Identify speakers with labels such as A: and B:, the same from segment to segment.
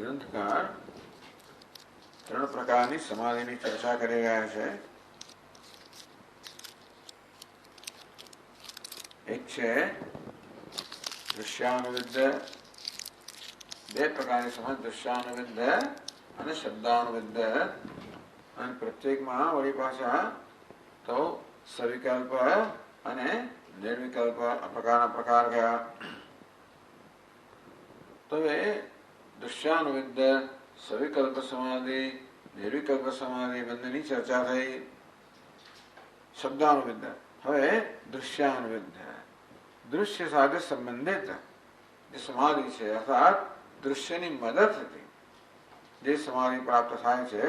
A: ગ્રંથકાર ત્રણ પ્રકારની સમાધિની ચર્ચા કરી રહ્યા છે. એક છે દૃશ્યાનુવિદ્ય, બે પ્રકારની સમાધિ, દૃશ્યાનુવિદ્ય અને શબ્દાનુવિદ્ય, અને પ્રત્યેકમાં વળી પાછા તો સવિકલ્પ અને નિર્વિકલ્પ આ પ્રકારના પ્રકાર ગયા. તો એ દૃશ્યાનુવિદ્ય, સવિકલ્પ સમાધિ, નિર્વિકલ્પ સમાધિ બંનેની ચર્ચા થઈ. શબ્દાનુવિદ્ય, હવે દૃશ્યાનુવિદ્ય, દૃશ્ય સાથે સંબંધિત જે સમાધિ છે, અર્થાત દૃશ્યની મદદથી જે સમાધિ પ્રાપ્ત થાય છે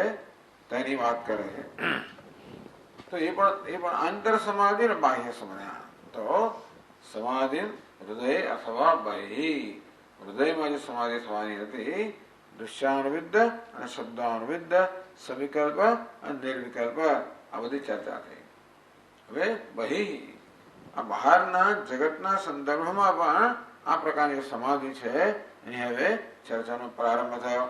A: તેની વાત કરે છે. તો એ પણ આંતર સમાધિ અને બાહ્ય સમાધિ. તો સમાધિ હૃદય અથવા બાહ્ય, હૃદયમાં જે સમાધિ થવાની હતી, દૃશ્યાનુવિદ્ય અને શબ્દાનુવિદ્ય, સવિકલ્પ અને નિર્વિકલ્પ, આ બધી ચર્ચા થઈ. હવે બહી, આ બહારના જગતના સંદર્ભમાં પણ આ પ્રકારની સમાધિ છે એની હવે ચર્ચાનો પ્રારંભ થયો.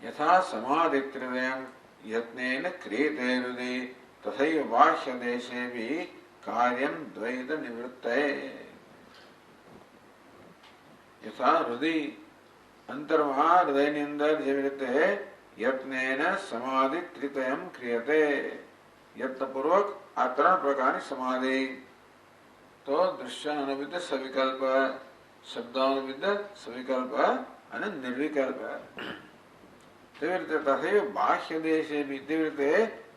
A: યથા સમાધિ ત્રિદયં યત્નેન ક્રિયતે હૃદય તથૈવ બાહ્ય દેશેભિ કાર્યમ દ્વૈત નિવૃત્તયે. યથા હૃદય અંતરમાં હૃદયની અંદર જેવી રીતે યત્નેન સમાધિ ત્રિતયમ ક્રિયતે, યત્નપૂર્વક આ ત્રણ પ્રકારની સમાધિ, તો દૃશ્યાનુવિધ સવિકલ્પ, શબ્દાનુવિધ સવિકલ્પ અને નિર્વિકલ્પ. તેવી રીતે તથૈવ બાહ્ય દેશે બી, તેવી રીતે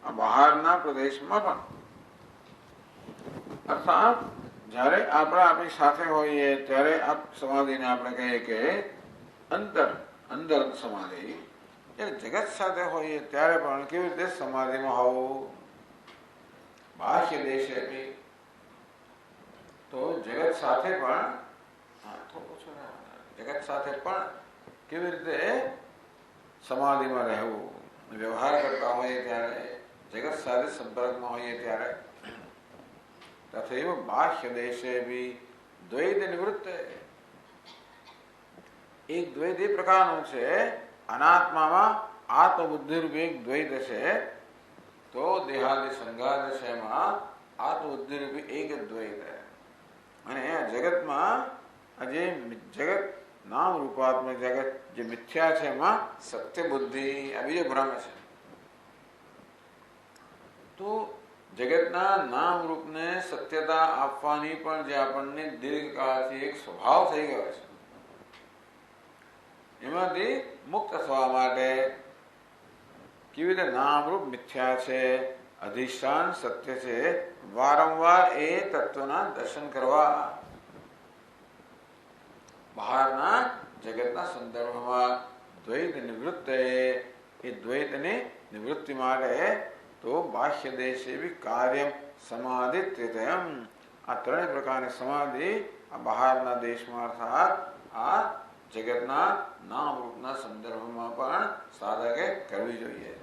A: આ બહારના પ્રદેશમાં પણ. અર્થાત જ્યારે આપણે આપણી સાથે હોઈએ ત્યારે આ સમાધિને આપણે કહીએ કે અંદર સમાધિ. જગત સાથે હોઈએ ત્યારે પણ કેવી રીતે સમાધિમાં હોવું? બાહ્ય દેશે બી, તો જગત સાથે પણ જગત સાથે પણ કેવી રીતે સમાધિમાં રહેવું? વ્યવહાર કરતા હોઈએ ત્યારે, જગત સાથે સંપર્કમાં હોઈએ ત્યારે. તથૈવ બાહ્ય દેશે બી દ્વૈત નિવૃત્ત. એક દ્વૈત એ પ્રકારનો છે, અનાત્મામાં આત્મબુદ્ધિરૂપી એક દ્વૈત છે, તો દેહાદિ સંઘાત છે એમાં આત્મબુદ્ધિરૂપી એક દ્વૈત. અને જગતમાં આજે જગત નામ રૂપાત્મક જગત જે મિથ્યા છે એમાં સત્ય બુદ્ધિ આ બીજો ભ્રમ છે. તો જગતના નામ રૂપને સત્યતા આપવાની પણ જે આપણને દીર્ઘકાળથી એક સ્વભાવ થઈ ગયો છે, એમાંથી મુક્ત થવા માટે કેવી રીતે નામરૂપ મિથ્યા છે, અધિષ્ઠાન સત્ય છે, વારંવાર એ તત્વના દર્શન કરવા. બહારના જગતના સંદર્ભમાં દ્વૈત નિવૃત્ત, એ દ્વૈતની નિવૃત્તિ માટે તો બાહ્ય દેશે બી કાર્યમ સમાધિ ત્રિતયમ, આ ત્રણેય પ્રકારની સમાધિ આ બહારના દેશમાં અર્થાત આ જગતના નામ રૂપના સંદર્ભમાં પણ સાધકે કરવી જોઈએ.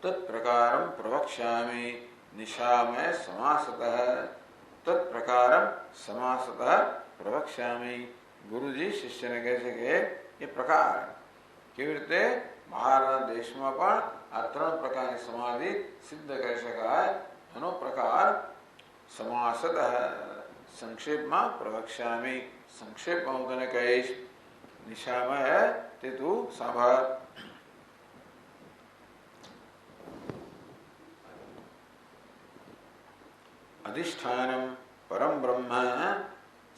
A: તત્પ્રકારમ પ્રવક્ષ્યામિ નિશામય સમાસતઃ, તત્પ્રકારમ સમાસતઃ પ્રવક્ષ્યામિ. ગુરુજી શિષ્યને કહે છે કે એ પ્રકાર કેવી રીતે બહારના દેશમાં પણ આ ત્રણ પ્રકારની સમાધિ સિદ્ધ કરી શકાય એનો પ્રકાર સમાસતઃ સંક્ષેપમાં પ્રવક્ષ્યામિ, સંક્ષેપમાં હું તને કહીશ. નિશામય તે તું સાંભળ. અધિષ્ઠાનમ પરમ બ્રહ્મ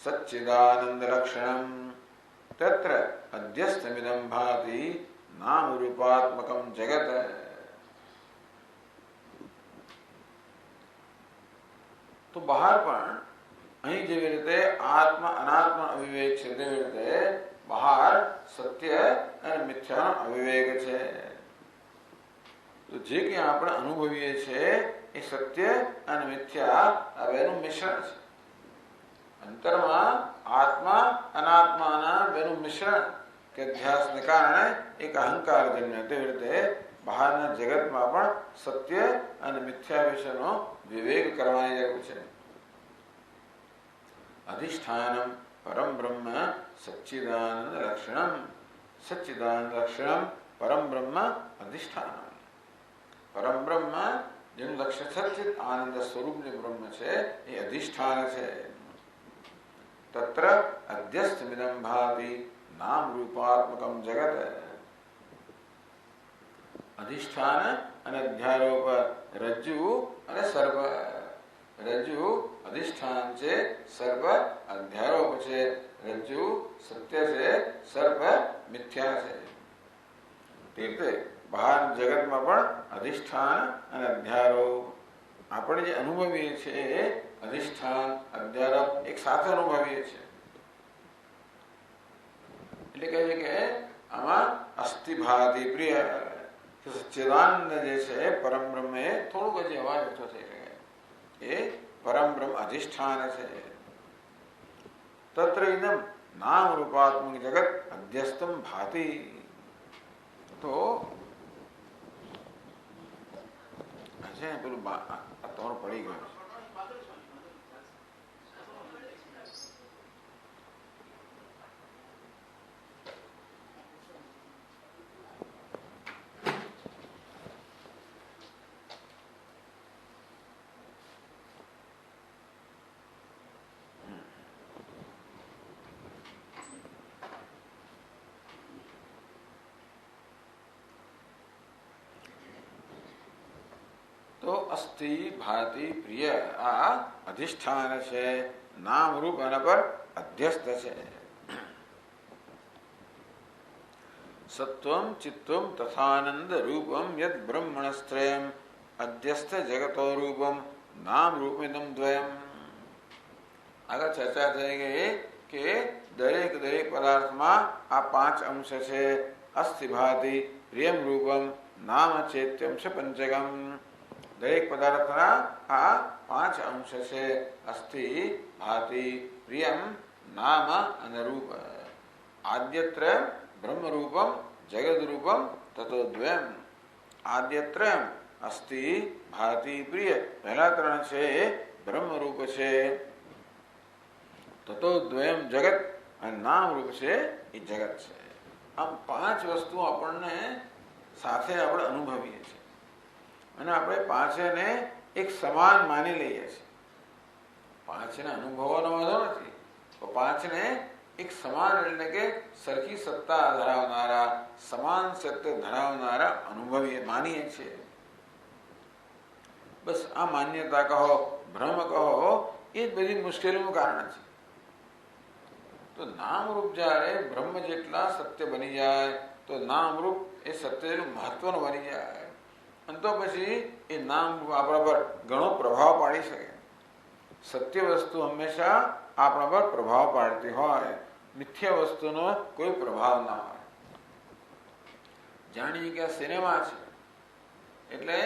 A: સચ્ચિદાનંદ લક્ષણમ તત્ર અધ્યસ્થમિદં ભાતિ નામ રૂપાત્મકમ જગત. તો બહાર પણ અહીં જેવી રીતે આત્મા અનાત્મા અવિવેક છે, તેવી રીતે બહાર સત્ય અને મિથ્યાનો અવિવેક છે. તો જે કંઈ આપણે અનુભવીએ છીએ એ સત્ય અને મિથ્યા આ બેનું મિશ્રણ છે. અંતરમાં આત્મા અનાત્માના બેનું મિશ્રણ કે અધ્યાસને કારણે એક અહંકાર જન્મે, તેવી રીતે બહારના જગતમાં પણ સત્ય અને મિથ્યા વિશેનો વિવેક કરવાની જરૂર છે. અધિષ્ઠાનમ પરમ બ્રહ્મ સચ્ચિદાનંદ લક્ષણમ, સચ્ચિદાનંદ લક્ષણમ પરમ બ્રહ્મ અધિષ્ઠાનમ. પરમ બ્રહ્મ જેનું લક્ષ્ય સચ્ચિદ આનંદ સ્વરૂપનું બ્રહ્મ છે એ અધિષ્ઠાન છે. તત્ર અધ્યસ્થમિદં ભાતિ નામ રૂપાત્મકમ જગત. અધિષ્ઠાન અને અધ્યારોપ, રજ્જુ અને સર્પ. રજ્જુ અધિષ્ઠાન છે, સર્પ અધ્યારોપ છે. રજ્જુ સત્ય છે, સર્પ મિથ્યા છે. તે રીતે બહાર જગતમાં પણ અધિષ્ઠાન અને અધ્યારોપ આપણે જે અનુભવીએ છીએ, અધિષ્ઠાન અધ્યારોપ એક સાથે અનુભવીએ છીએ. એટલે કહે છે કે આમાં અસ્થિભાતિ પ્રિય સચ્ચિદાનંદ જે છે પરમ બ્રહ્મ, એ થોડુંક હજી અવાજ ઓછો થઈ શકે, એ પરમ બ્રહ્મ અધિષ્ઠાન છે. તત્ર ઇદમ નામ રૂપાત્મક જગત અધ્યસ્તમ ભાતિ. તો પેલું તમારું પડી ગયું. તો અસ્થિ ભાતિ પ્રિય આ અધિષ્ઠાન છે, નામ રૂપ એના પર અધ્યસ્ત છે. સત્વમ ચિત્તમ તથાનંદ રૂપમ યદ બ્રહ્મણસ્ત્રયમ અધ્યસ્થ જગતો રૂપમ નામ રૂપિદમ દ્વયમ. આગળ ચર્ચા થઈ ગઈ કે દરેક પદાર્થમાં આ 5 અંશ છે. અસ્થિ ભાતિ પ્રિયમ રૂપમ નામ ચૈત્યમ છે પંચગમ. દરેક પદાર્થના આ 5 અંશ છે. અસ્થિ ભાતિ પ્રિયમ નામ અને રૂપ. આદ્યત્ર બ્રહ્મ રૂપમ જગદ રૂપમ તતો દ્વયમ. આદ્યત્ર અસ્થિ ભાતિ પ્રિય પહેલા 3 છે એ બ્રહ્મ રૂપ છે. તતો દ્વયમ જગત અને નામ રૂપ છે એ જગત છે. આમ 5 વસ્તુ આપણને સાથે આપણે અનુભવીએ છીએ અને આપણે 5ને એક સમાન માની લઈએ છીએ. 5ને અનુભવવાનો વાંધો નથી, તો 5ને એક સમાન એટલે કે સરખી સત્તા ધરાવનારા, સમાન સત્ય ધરાવનારા અનુભવીએ માનીએ છીએ. બસ આ માન્યતા કહો, ભ્રમ કહો, એ જ બધી મુશ્કેલીનું કારણ છે. તો નામરૂપ જ્યારે બ્રહ્મ જેટલા સત્ય બની જાય તો નામરૂપ એ સત્યનું મહત્વનું બની જાય અને તો પછી એ નામરૂપ આપણા પર ઘણો પ્રભાવ પાડી શકે. સત્ય વસ્તુ હંમેશા આપણા પર પ્રભાવ પાડતી હોય, મિથ્યા વસ્તુનો કોઈ પ્રભાવ ના હોય. જાણીએ કે આ સિનેમા છે એટલે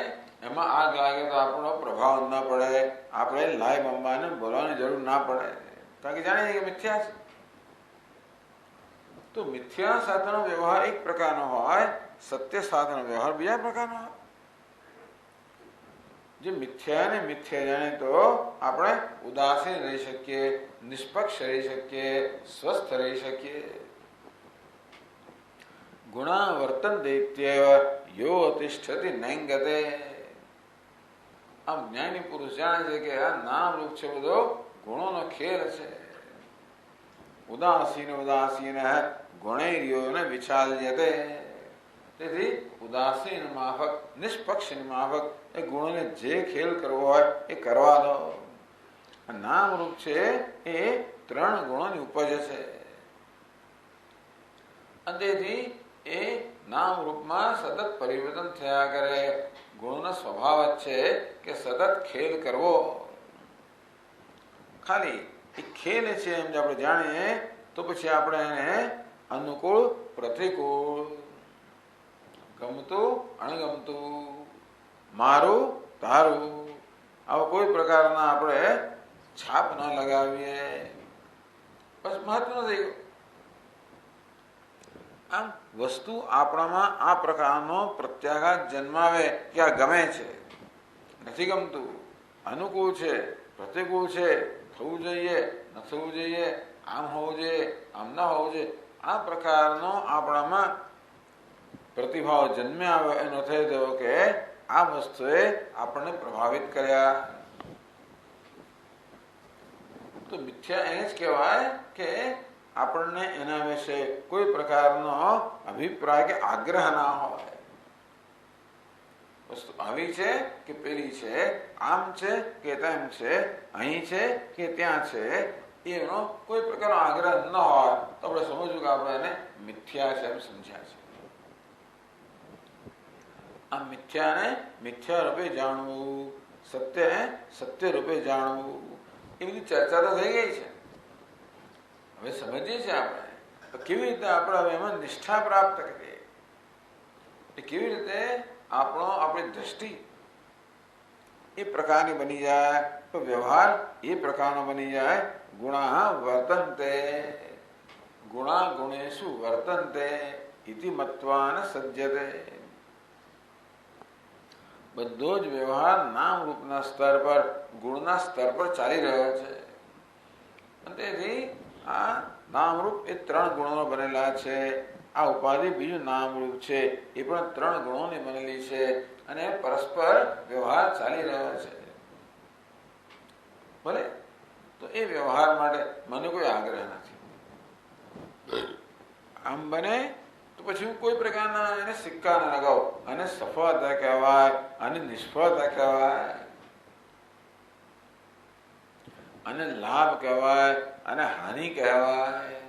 A: એમાં આગ લાગે તો આપણો પ્રભાવ ના પડે, આપણે લાઈવ અંબાને બોલવાની જરૂર ના પડે, કારણ કે જાણીએ કે મિથ્યા છે. તો મિથ્યા સાથેનો વ્યવહાર એક પ્રકારનો હોય, સત્ય સાથેનો વ્યવહાર બીજા પ્રકારનો હોય. જે મિથ્યાને મિથ્યા જાણે તો આપણે ઉદાસીન રહી શકીએ, નિષ્પક્ષ રહી શકીએ, સ્વસ્થ રહી શકીએ. ગુણા વર્તન દૈત્ય યો અતિષ્ઠતિ નૈંગતે. આમ જ્ઞાની પુરુષ જાણે છે કે આ નામ રૂપ છે બધો ગુણોનો ખેલ છે. ઉદાસીન ગુણૈર્યોને વિચાલ્યતે. તેથી ઉદાસીન માફક, નિષ્પક્ષ માફક એ ગુણોને જે ખેલ કરવો હોય એ કરવા દો. નામ રૂપ છે એ 3 ગુણોની ઉપજ છે. અને તેથી એ નામ રૂપમાં સતત પરિવર્તન થયા કરે. ગુણોનો સ્વભાવ જ છે કે સતત ખેલ કરવો. ખાલી એ ખેલ છે એમ જે આપણે જાણીએ તો પછી આપણે એને અનુકૂળ પ્રતિકૂળ, ગમતું અણગમતું, મારું તારું, આવા કોઈ પ્રકારના આપણે છાપ ન લગાવીએ. બસ મહત્વ થઈ ગયું. આમ વસ્તુ આપણામાં આ પ્રકારનો પ્રત્યાઘાત જન્માવે કે આ ગમે છે, નથી ગમતું, અનુકૂળ છે, પ્રતિકૂળ છે, થવું જોઈએ, ન થવું જોઈએ, આમ હોવું જોઈએ, આમ ન હોવું જોઈએ, આ પ્રકારનો આપણામાં પ્રતિભાવ જન્મ્યા આવે એનો થઈ થયો કે આ વસ્તુએ આપણને પ્રભાવિત કર્યા. તો મિથ્યા એને જ કહેવાય કે આપણને એના વિશે કોઈ પ્રકારનો અભિપ્રાય કે આગ્રહ ના હોય. વસ્તુ આવી છે કે પેલી છે, આમ છે કે તેમ છે, અહીં છે કે ત્યાં છે, એનો કોઈ પ્રકારનો આગ્રહ ન હોય તો આપણે સમજવું કે આપણે એને મિથ્યા છે એમ સમજ્યા છે. આ મિથ્યાને મિથ્યા રૂપે જાણવું, સત્યને સત્ય રૂપે જાણવું, એ બધી ચર્ચા તો થઈ ગઈ છે. હવે સમજીએ છીએ આપણે કેવી રીતે આપણે હવે એમાં નિષ્ઠા પ્રાપ્ત કરીએ, કેવી રીતે આપણી દ્રષ્ટિ એ પ્રકારની બની જાય, તો વ્યવહાર એ પ્રકારનો બની જાય. ગુણા વર્તન્તે, ગુણા ગુણેષુ વર્તન્તે ઇતિ મત્વા ન સજ્જતે. બધો જ વ્યવહાર નામ રૂપના સ્તર પર, ગુણના સ્તર પર ચાલી રહ્યો છે. તેથી આ નામરૂપ એ 3 ગુણોનો બનેલા છે. આ ઉપાધિ બીજું નામરૂપ છે, એ પણ 3 ગુણોની બનેલી છે અને પરસ્પર વ્યવહાર ચાલી રહ્યો છે. ભલે તો એ વ્યવહાર માટે મને કોઈ આગ્રહ નથી. આમ બને તો પછી હું કોઈ પ્રકારના એને સિક્કા ન લગાવું. અને સફળતા કહેવાય અને નિષ્ફળતા કહેવાય, અને લાભ કહેવાય અને હાનિ કહેવાય,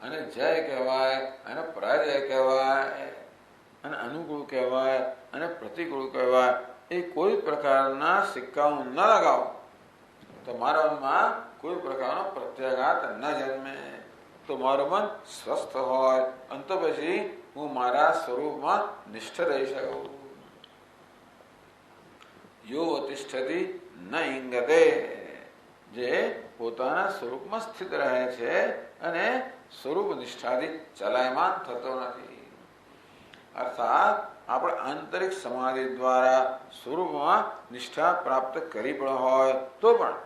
A: અને જય કહેવાય અને પરાજય કહેવાય, અને અનુકૂળ કહેવાય અને પ્રતિકૂળ કહેવાય. એ કોઈ પ્રકારના સિક્કાઓ ન લગાવો તો મારા મનમાં કોઈ પ્રકારનો પ્રત્યાઘાત ન જન્મે, તો મારું મન સ્વસ્થ હોય અને તો પછી હું મારા સ્વરૂપમાં નિષ્ઠ રહી શકું. યો તિષ્ઠતિ ન ઇંગતે, જે પોતાના સ્વરૂપમાં સ્થિત રહે છે અને સ્વરૂપ નિષ્ઠાથી ચલાયમાન થતો નથી. અર્થાત આપણે આંતરિક સમાધિ દ્વારા સ્વરૂપમાં નિષ્ઠા પ્રાપ્ત કરી પણ હોય તો પણ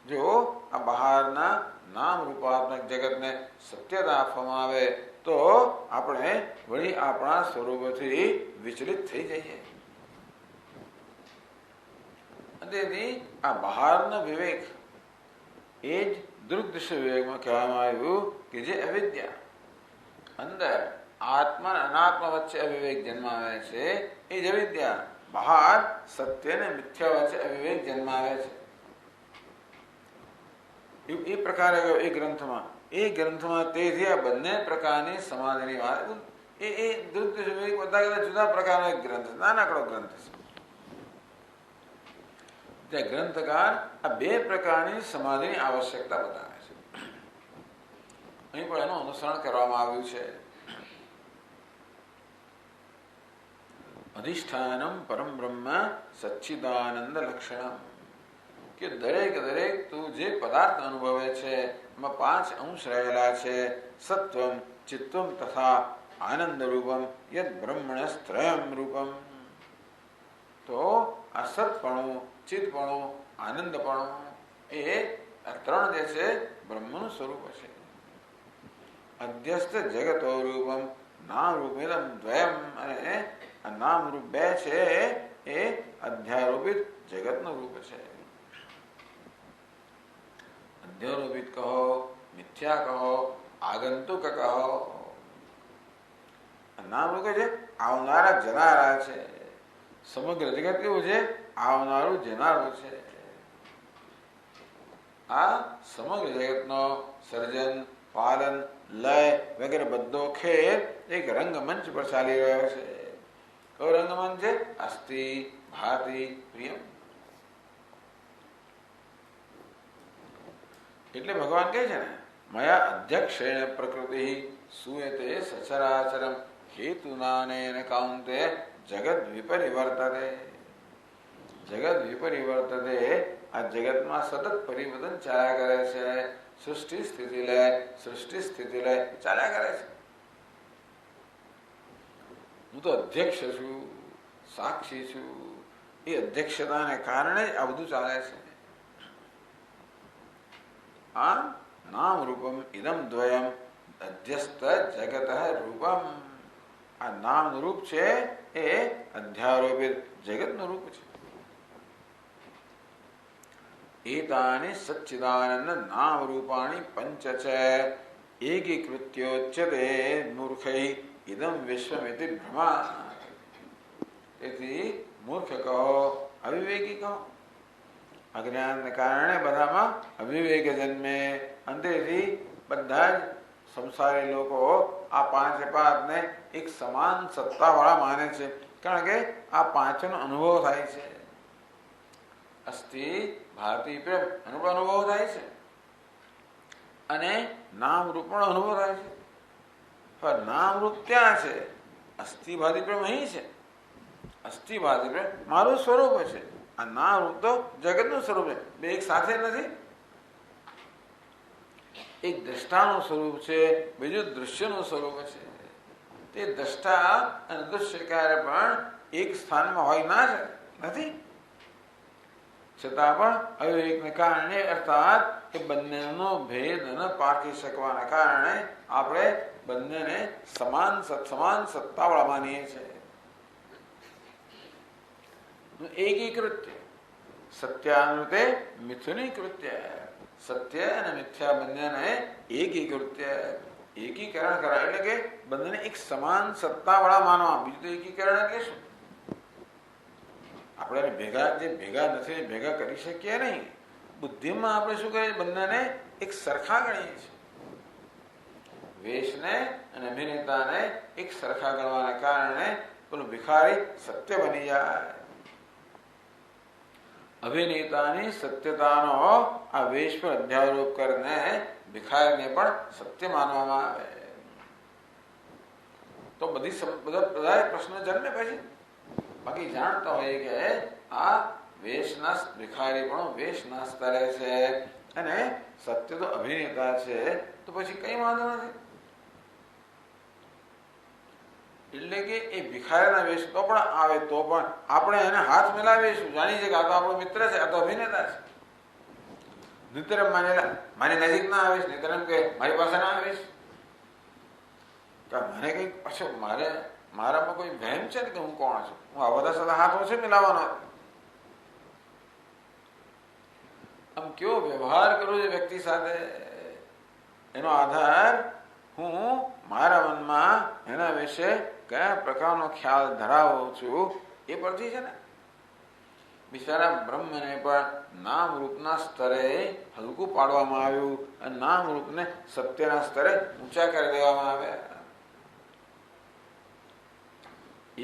A: જો આ બહારના નામ રૂપાત્મક જગતને સત્યતા આપવામાં આવે તો આપણે વળી આપણા સ્વરૂપથી વિચલિત થઈ જઈએ. તેથી આ બહારનો વિવેક એ જ દૃગ્દૃશ્ય વિવેકમાં કહેવામાં આવ્યું કે જે અવિદ્યા અંદર આત્મા અનાત્મા વચ્ચે અવિવેક જન્માવે છે, એ જ અવિદ્યા બહાર સત્ય અને મિથ્યા વચ્ચે અવિવેક જન્માવે છે. એ પ્રકારે એ ગ્રંથમાં તેથી આ બંને પ્રકારની સમાધિની વાત એ દૃગ્દૃશ્ય વિવેક બધા જુદા પ્રકારનો એક ગ્રંથ, નાનકડો ગ્રંથ છે. ત્યાં ગ્રંથકાર આ બે પ્રકારની સમાધિની આવશ્યકતા બતાવે છે. અહીં પણ એનું અનુસરણ કરવામાં આવ્યું છે. અધિષ્ઠાનમ પરમ બ્રહ્મ સચ્ચિદાનંદ લક્ષણમ, કે દરેક તું જે પદાર્થ અનુભવે છે એમાં 5 અંશ રહેલા છે. સત્વમ ચિત્તમ તથા આનંદ રૂપમ યદ બ્રહ્મણસ્ત્રયમ રૂપમ. તો આ સત્પણું, ચિત્તપણું, આનંદપણું એ આ 3 જે છે બ્રહ્મનું સ્વરૂપ છે. અધ્યસ્ત જગતો રૂપમ નામ રૂપેદમ દ્વયમ, અને આ નામ રૂપ 2 છે એ અધ્યારોપિત જગતનું રૂપ છે. અધ્યારોપિત કહો, મિથ્યા કહો, આગંતુક કહો. નામ રૂપ છે આવનારા જનારા છે. સમગ્ર જગત કેવું છે? આવનારું જનારું છે. આ સમગ્ર જગતનો સર્જન, પાલન, લય વગેરે બધો ખેલ એક રંગમંચ પર ચાલી રહ્યો છે. કયો રંગમંચ છે? અસ્તિ ભાતિ પ્રિયમ. એટલે ભગવાન કહે છે ને, મયા અધ્યક્ષેણ પ્રકૃતિ સુયતે સચરાચરમ હેતુનાનેન કાંતે જગત વિપરિવર્તતે. જગત વિપરિવર્તતે, આ જગતમાં સતત પરિવર્તન ચાલ્યા કરે છે. સૃષ્ટિ સ્થિતિ લય ચાલ્યા કરે છે. હું તો અધ્યક્ષ છું, સાક્ષી છું. એ અધ્યક્ષતાને કારણે જ આ બધું ચાલે છે. આ નામ રૂપમ ઇદમ દ્વયમ અધ્યસ્ત જગત રૂપમ. આ નામ રૂપ છે એ અધ્યારોપિત જગતનું રૂપ છે. એતાની સચ્ચિદાનંદ નામ રૂપાણી પંચ છે એકીકૃત્યોચ્યતે મૂર્ખૈ ઇદમ વિશ્વમિતિ ભ્રમા. તેથી મૂર્ખ કહો, અવિવેકી કહો. અજ્ઞાનને કારણે બધામાં અવિવેક જન્મે. અંતેથી બધા જ સંસારી લોકો આ 5 પાદને એક સમાન સત્તાવાળા માને છે, કારણ કે આ 5નો અનુભવ થાય છે. અસ્થિ ભાતિ પ્રેમ અનુભવ થાય છે, અને નામ રૂપ પણ અનુભવ થાય છે. પણ નામ રૂપ ત્યાં છે, અસ્થિ ભાતિ પ્રેમ અહીં છે. અસ્થિ ભાતિ પ્રેમ મારું સ્વરૂપ છે, આ નામ રૂપ તો જગતનું સ્વરૂપ છે. બે એક સાથે નથી. એક દ્રષ્ટાનું સ્વરૂપ છે, બીજું દૃશ્યનું સ્વરૂપ છે. તે દ્રષ્ટા અને દૃશ્ય ક્યારે પણ એક સ્થાનમાં હોય ના છે, નથી. છતાં પણ અવિવેકને કારણે, અર્થાત એ બંનેનો ભેદ ન પારખી શકવાના કારણે આપણે બંનેને સમાન સત્તાવાળા માનીએ છીએ. એકીકૃત્ય સત્યાનુતે મિથુની કૃત્ય. સત્ય અને મિથ્યા બંનેને એકીકૃત્ય. એકીકરણ કરાય એટલે કે બંનેને એક સમાન સત્તાવાળા માનવા. બીજું તો એકીકરણ એટલે શું? આપણે ભેગા નથી ભેગા કરી શકીએ નહીં. બુદ્ધિમાં આપણે શું કરીએ? બંનેને એક સરખા ગણીએ છીએ. વેશને અને અભિનેતાને એક સરખા ગણવાના કારણે પેલું ભિખારી સત્ય બની જાય. અભિનેતાની સત્યતાનો આ વેશ પર અધ્યારોપ કરીને ભિખારીને પણ સત્ય માનવામાં આવે તો બધા પ્રશ્નો જન્મે પછી. બાકી જાણતા હોય કે આ વેશના ભિખારી પણ વેશના સ્તરે છે અને સત્ય તો અભિનેતા છે, તો પછી કઈ વાંધો નથી. એટલે કે એ ભિખારીના વેશ તો પણ આવે તો પણ આપણે એને હાથ મિલાવીશું, જાણીએ છીએ કે આ તો આપણો મિત્ર છે, આ તો અભિનેતા છે. નિતરમ મારી નજીક ના આવીશ, નિતરમ કે મારી પાસે ના આવીશ. મને કઈ પાછો મારામાં કોઈ વહેમ છે ને કે હું કોણ છું? હું આ બધા સાથે હાથ ઓછો મિલાવવાનો. આમ કેવો વ્યવહાર કરું છે વ્યક્તિ સાથે એનો આધાર હું મારા મનમાં એના વિશે કયા પ્રકારનો ખ્યાલ ધરાવું છું એ પરથી છે ને. બિચારા બ્રહ્મને પણ નામ રૂપના સ્તરે હલકું પાડવામાં આવ્યું અને નામ રૂપને સત્યના સ્તરે ઊંચા કરી દેવામાં આવ્યા.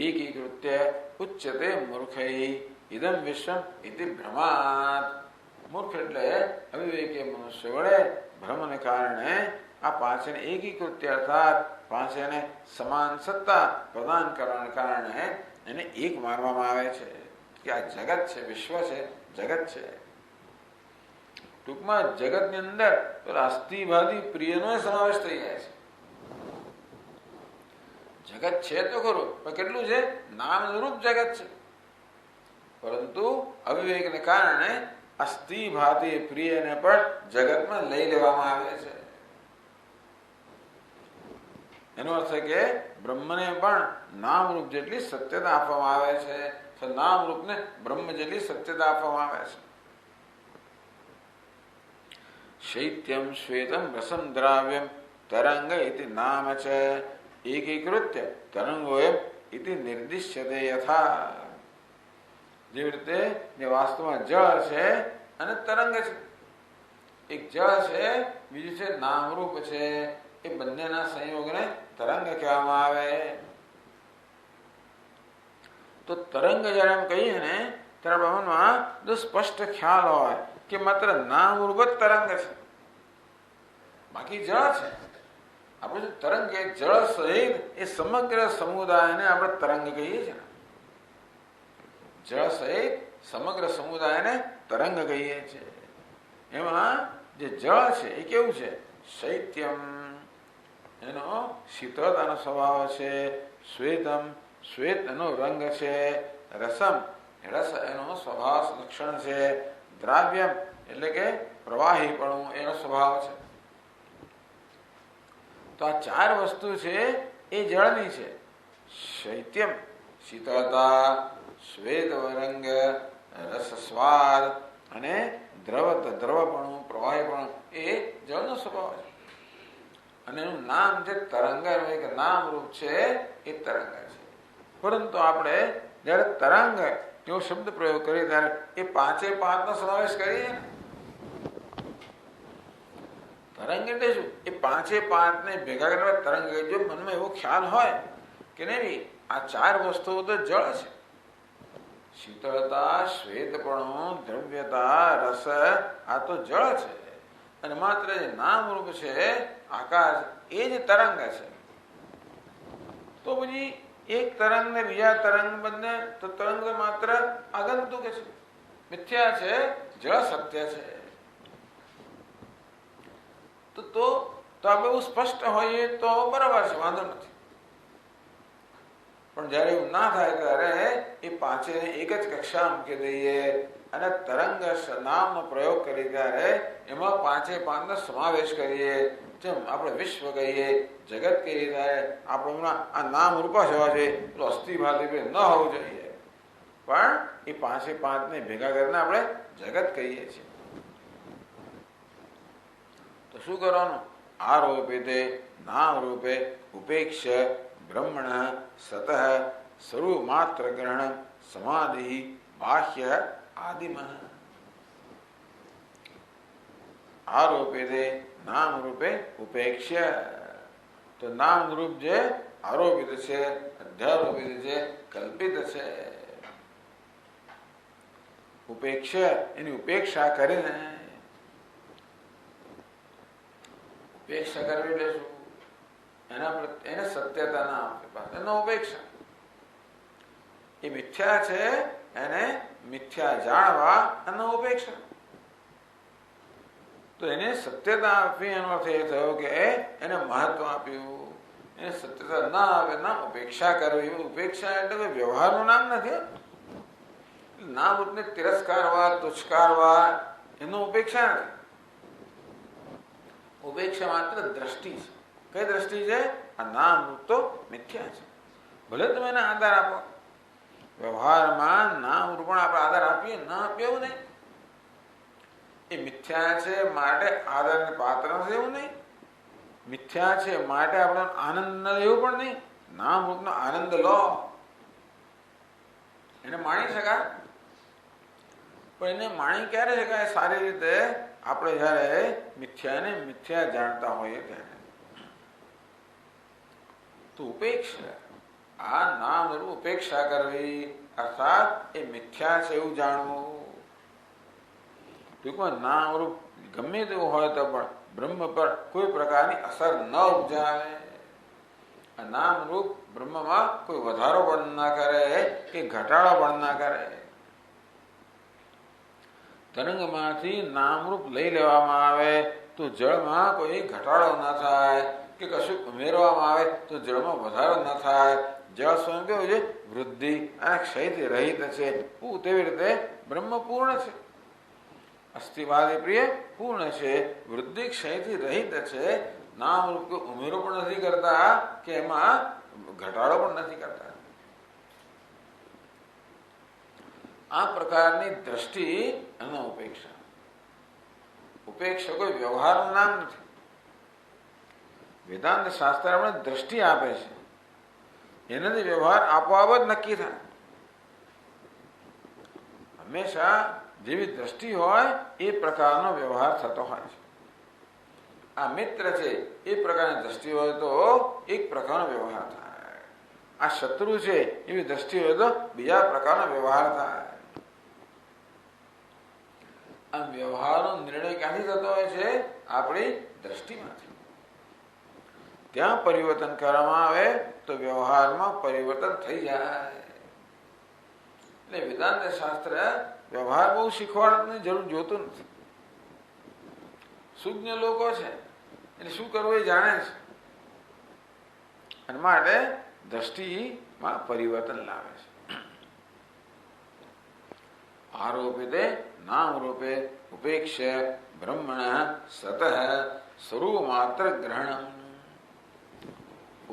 A: એકીકૃત્ય ઉચ્યતે મૂર્ખૈ ઇદમ વિશ્વમ ઇતિ ભ્રમાત. મૂર્ખ એટલે અવિવેકી મનુષ્ય વડે ભ્રમને કારણે આ પાંચને એકીકૃત્ય અર્થાત પાંચને સમાન સત્તા પ્રદાન કરવાને કારણે એને એક માનવામાં આવે છે કે આ જગત છે, વિશ્વ છે, જગત છે. ટૂંકમાં જગતની અંદર અસ્થિભાદી પ્રિયનો સમાવેશ થઈ જાય છે. જગત છે તો ખરું, પણ કેટલું છે? નામ રૂપ જગત છે. પરંતુ અવિવેકને કારણે અસ્થિભાતી પ્રિયને પણ જગતમાં લઈ લેવામાં આવે છે. એનો અર્થ કે બ્રહ્મને પણ નામ રૂપ જેટલી સત્યતા આપવામાં આવે છે, નામ રૂપને બ્રહ્મ જેટલી સત્યતા આપવામાં આવે છે. શૈત્યમ શ્વેતમ રસમ દ્રાવ્યમ તરંગ ઇતિ નામ છે એકીકૃત્ય તરંગોયમ ઇતિ નિર્દિશ્યતે યથા. જેવી રીતે જે વાસ્તવમાં જળ છે અને તરંગ છે. એક જળ છે, બીજું છે નામરૂપ છે. એ બંનેના સંયોગને તરંગ કહેવામાં આવે. તો તરંગ જયારે એમ કહીએ ને ત્યારે મનમાં જો સ્પષ્ટ ખ્યાલ હોય કે માત્ર નામરૂપ જ તરંગ છે, બાકી જળ છે. આપણે જો તરંગ એ જળ સહિત એ સમગ્ર સમુદાયને આપણે તરંગ કહીએ છીએ. જળ સહિત સમગ્ર સમુદાયને તરંગ કહીએ છીએ. એમાં જે જળ છે એ કેવું છે? શૈત્યમ, એનો શીતળતાનો સ્વભાવ છે. શ્વેતમ, શ્વેત એનો રંગ છે. રસમ, રસ એનો સ્વભાવ લક્ષણ છે. દ્રાવ્યમ એટલે કે પ્રવાહીપણું એનો સ્વભાવ છે. તો આ ચાર વસ્તુ છે એ જળની છે. શૈત્યમ શીતળતા, શ્વેત રંગ, રસ સ્વાદ અને દ્રવપણું પ્રવાહીપણું એ જળનો સ્વભાવ છે. અને એનું નામ જે તરંગ કે નામ રૂપ છે એ તરંગ છે. પરંતુ આપણે જયારે તરંગ એવો શબ્દ પ્રયોગ કરીએ ત્યારે એ પાંચે પાંચનો સમાવેશ કરીએ. તરંગ એટલે શું? એ પાંચે પાંચને ભેગા કરવા તરંગ. જો મનમાં એવો ખ્યાલ હોય કે નહીં આ ચાર વસ્તુઓ તો જળ છે. શીતળતા, શ્વેતપણું, દ્રવ્યતા, રસ આ તો જળ છે. અને માત્ર જે નામ રૂપ છે આકાશ એ જ તરંગ છે. તો પછી એક તરંગ ને બીજા તરંગ બંને તો તરંગ માત્ર આગંતુક છે, મિથ્યા છે. જળ સત્ય છે. તો આપણે એવું સ્પષ્ટ હોઈએ તો બરાબર છે, વાંધો નથી. પણ જયારે એવું ના થાય ત્યારે એ પાંચે એક જ કક્ષા મૂકી દઈએ અને તરંગ નામનો પ્રયોગ કરીએ ત્યારે એમાં પાંચે પાંચનો સમાવેશ કરીએ. જેમ આપણે વિશ્વ કહીએ, જગત કહીએ ત્યારે આપણે આ નામ રૂપ જ હોવા જોઈએ, અસ્થિભાતી ન હોવું જોઈએ. પણ એ પાંચે પાંચને ભેગા કરીને આપણે જગત કહીએ છીએ. તો શું કરવાનું? આરોપિતે નામ રૂપે ઉપેક્ષ બ્રહ્મણ સતઃ સ્વરૂપ માત્ર ગ્રહણ સમાધિ બાહ્ય આદિમ. આરોપિતે નામ રૂપે ઉપેક્ષ્ય, તો નામ રૂપ જે આરોપિત છે, અધ્યારોપિત છે, કલ્પિત છે, ઉપેક્ષા એની ઉપેક્ષા કરીને, ઉપેક્ષા કરવી એટલે શું? એને સત્યતા ના આપે, એનો ઉપેક્ષા. એ મિથ્યા છે એને મિથ્યા જાણવા એનો ઉપેક્ષા. તો એને સત્યતા આપી એનો અર્થ એ થયો કે એને મહત્વ આપ્યું. એને સત્યતા ના આવે ના ઉપેક્ષા કરવી. ઉપેક્ષા એટલે વ્યવહારનું નામ નથી. નામ રૂપને તિરસ્કારવા, તુચ્છકારવા એનો ઉપેક્ષા નથી. ઉપેક્ષા માત્ર દ્રષ્ટિ છે. કઈ દ્રષ્ટિ છે? આ નામ રૂપ તો મિથ્યા છે. ભલે તમે એને આધાર આપો, વ્યવહારમાં નામ રૂપ આપણે આધાર આપીએ ના આપીએ એવું નહીં. એ મિથ્યા છે માટે આધારને પાત્ર નથી એવું નહીં. મિથ્યા છે માટે આપણે આનંદ એવું પણ નહીં. નામ રૂપનો આનંદ લો, એને માણી શકાય. પણ એને માણી ક્યારે શકાય? સારી રીતે આપણે જયારે મિથ્યાને મિથ્યા જાણતા હોઈએ ત્યારે. તો ઉપેક્ષા, આ નામ રૂપ ઉપેક્ષા કરવી અર્થાત એ મિથ્યા છે એવું જાણવું. ટૂંકમાં નામ રૂપ ગમે તેવું હોય તો પણ બ્રહ્મ પર કોઈ પ્રકારની અસર ન ઉપજાવે. આ નામ રૂપ બ્રહ્મમાં કોઈ વધારો પણ ના કરે કે ઘટાડો પણ ના કરે. તરંગમાંથી નામરૂપ લઈ લેવામાં આવે તો જળમાં કોઈ ઘટાડો ના થાય કે કશું ઉમેરવામાં આવે તો જળમાં વધારો ના થાય. જળ સ્વયં કેવું છે? વૃદ્ધિ અને ક્ષયથી રહિત છે. તેવી રીતે બ્રહ્મ પૂર્ણ છે. અસ્થિવાદી પ્રિય પૂર્ણ છે, વૃદ્ધિ ક્ષયથી રહિત છે. નામરૂપ કે ઉમેરો પણ નથી કરતા કે એમાં ઘટાડો પણ નથી કરતા. આ પ્રકારની દ્રષ્ટિ અને ઉપેક્ષા. ઉપેક્ષા કોઈ વ્યવહારનું નામ નથી. વેદાંત શાસ્ત્ર આપણે દ્રષ્ટિ આપે છે, એનાથી વ્યવહાર આપોઆપ જ નક્કી થાય. હંમેશા જેવી દ્રષ્ટિ હોય એ પ્રકારનો વ્યવહાર થતો હોય છે. આ મિત્ર છે એ પ્રકારની દ્રષ્ટિ હોય તો એક પ્રકારનો વ્યવહાર થાય. આ શત્રુ છે એવી દ્રષ્ટિ હોય તો બીજા પ્રકારનો વ્યવહાર થાય. આ વ્યવહારનો નિર્ણય ક્યાંથી થતો હોય છે? આપણી દ્રષ્ટિમાંથી. ત્યાં પરિવર્તન કરવામાં આવે તો વ્યવહારમાં પરિવર્તન થઈ જાય. એટલે વેદાંત શાસ્ત્ર વ્યવહાર બહુ શીખવાડવાની જરૂર જોતું નથી. સુજ્ઞ લોકો છે એટલે શું કરવું એ જાણે છે, અને માટે દ્રષ્ટિમાં પરિવર્તન લાવે છે. આરોપિતે નામ રૂપે ઉપેક્ષ બ્રહ્મણ સતઃ સ્વરૂપ માત્ર ગ્રહણ.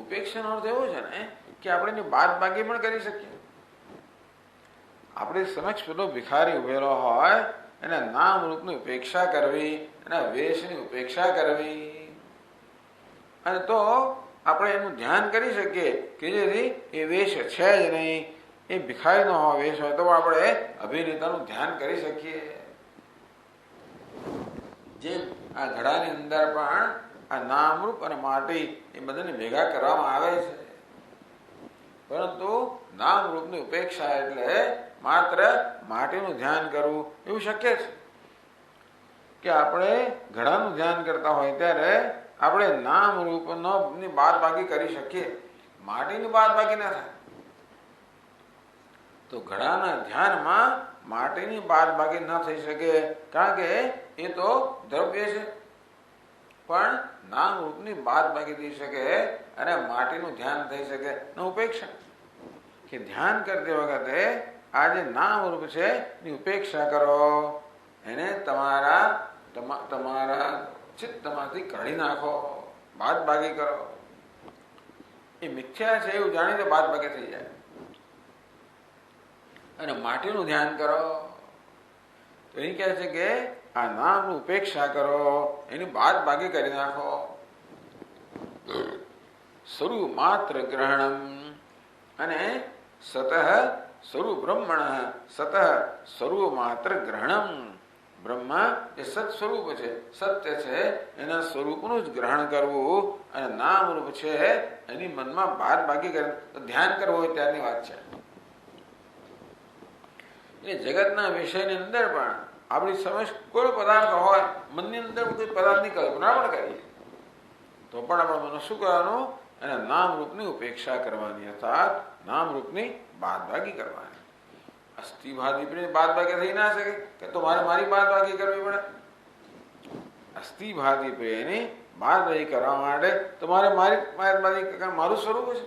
A: ઉપેક્ષાનો અર્થ એવો છે ને કે આપણે એની બાદ બાકી પણ કરી શકીએ. આપણે સમક્ષ પેલો ભિખારી ઉભેલો હોય એના નામ રૂપની ઉપેક્ષા કરવી, એના વેશની ઉપેક્ષા કરવી, અને તો આપણે એનું ધ્યાન કરી શકીએ કે જેથી એ વેશ છે જ નહીં, એ ભિખારીનો વેશ હોય તો આપણે અભિનેતાનું ધ્યાન કરી શકીએ. જેમ આ ઘડાની અંદર પણ આ નામરૂપ અને માટી એ બધાને ભેગા કરવામાં આવે છે, પરંતુ નામરૂપની ઉપેક્ષા એટલે માત્ર માટીનું ધ્યાન કરવું એવું શક્ય છે. કે આપણે ઘડાનું ધ્યાન કરતા હોય ત્યારે આપણે નામરૂપની બાદ બાકી કરી શકીએ, માટીની બાદ બાકી ના થાય. તો ઘડાના ધ્યાનમાં માટીની બાદ બાકી ન થઈ શકે, કારણ કે એ તો દ્રવ્ય છે. પણ નામ રૂપની બાદ બાકી થઈ શકે અને માટીનું ધ્યાન થઈ શકે. ઉપેક્ષા કે ધ્યાન કરતી વખતે આ જે નામ રૂપ છે એની ઉપેક્ષા કરો, એને તમારા ચિત્તમાંથી કાઢી નાખો, બાદ બાકી કરો. એ મિથ્યા છે એવું જાણીને બાદ બાકી થઈ જાય. અને માટીનું ધ્યાન કરો તો એ કહે છે કે આ નામની ઉપેક્ષા કરો, એની બાદ બાકી કરી નાખો. સ્વરૂપ માત્ર ગ્રહણમ અને સતઃ સ્વરૂપ બ્રહ્મણ સતઃ સ્વરૂપ માત્ર ગ્રહણમ. બ્રહ્મ એ સત સ્વરૂપ છે, સત્ય છે, એના સ્વરૂપનું જ ગ્રહણ કરવું અને નામ રૂપ છે એની મનમાં બાદ બાકી કરે તો ધ્યાન કરવું હોય ત્યારની વાત છે. એ જગતના વિષયની અંદર પણ આપણી સમજ કોઈ પદાર્થ હોય, મનની અંદર કોઈ પદાર્થની કલ્પના પણ કરીએ તો પણ આપણા મને શું કરવાનું? એના નામ રૂપની ઉપેક્ષા કરવાની, અર્થાત નામ રૂપની બાદબાકી કરવાની. અસ્થિભાદી બાદ બાકી થઈ ના શકે કે તો મારી બાદ બાકી કરવી પડે. અસ્થિભાદી પ્રિયની બાદ બાકી કરવા માટે તમારે મારી બાદ બાકી મારું સ્વરૂપ છે.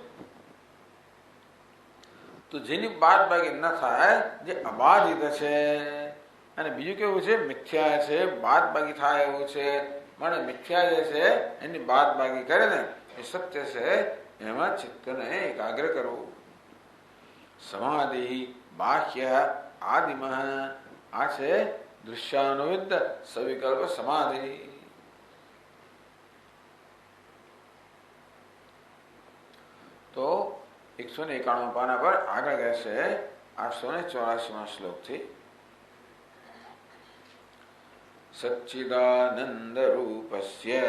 A: તો જેની બાદ બાકી ન થાય, જે અબાધિત છે, અને બીજું કેવું છે? મિથ્યા છે, બાદ બાકી થાય એવું છે. માટે મિથ્યા જે છે એની બાદ બાકી કરે ને એ સત્ય છે, એમાં ચિત્તને એકાગ્ર કરવું. સમાધિ બાહ્ય આદિમ આ છે દૃશ્યાનુવિદ્ધ સવિકલ્પ સમાધિ. તો 191 પાના પર આગળ કહેશે 884 શ્લોકથી સચ્ચિદાનંદ રૂપસ્ય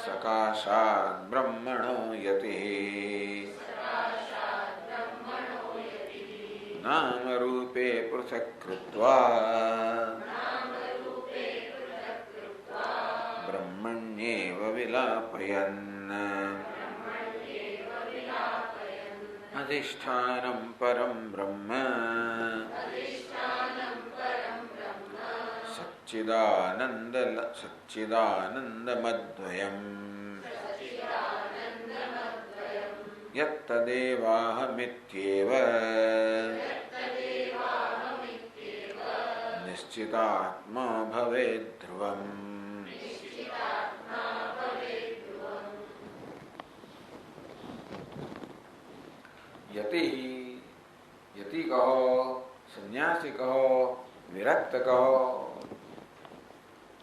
A: સકાશાદ બ્રહ્મણો યતિ નામ રૂપે પૃથક કૃત્વા બ્રહ્મણ્યેવ વિલાપયન અધિષ્ઠાનમ પરમ બ્રહ્મ સચ્ચિદાનંદમદ્વયમ યત્તદેવાહમિત્યેવ નિશ્ચિતાત્મા ભવેદ ધ્રુવમ. યતિ યતિ કહો, સંન્યાસી કહો, વિરક્ત કહો,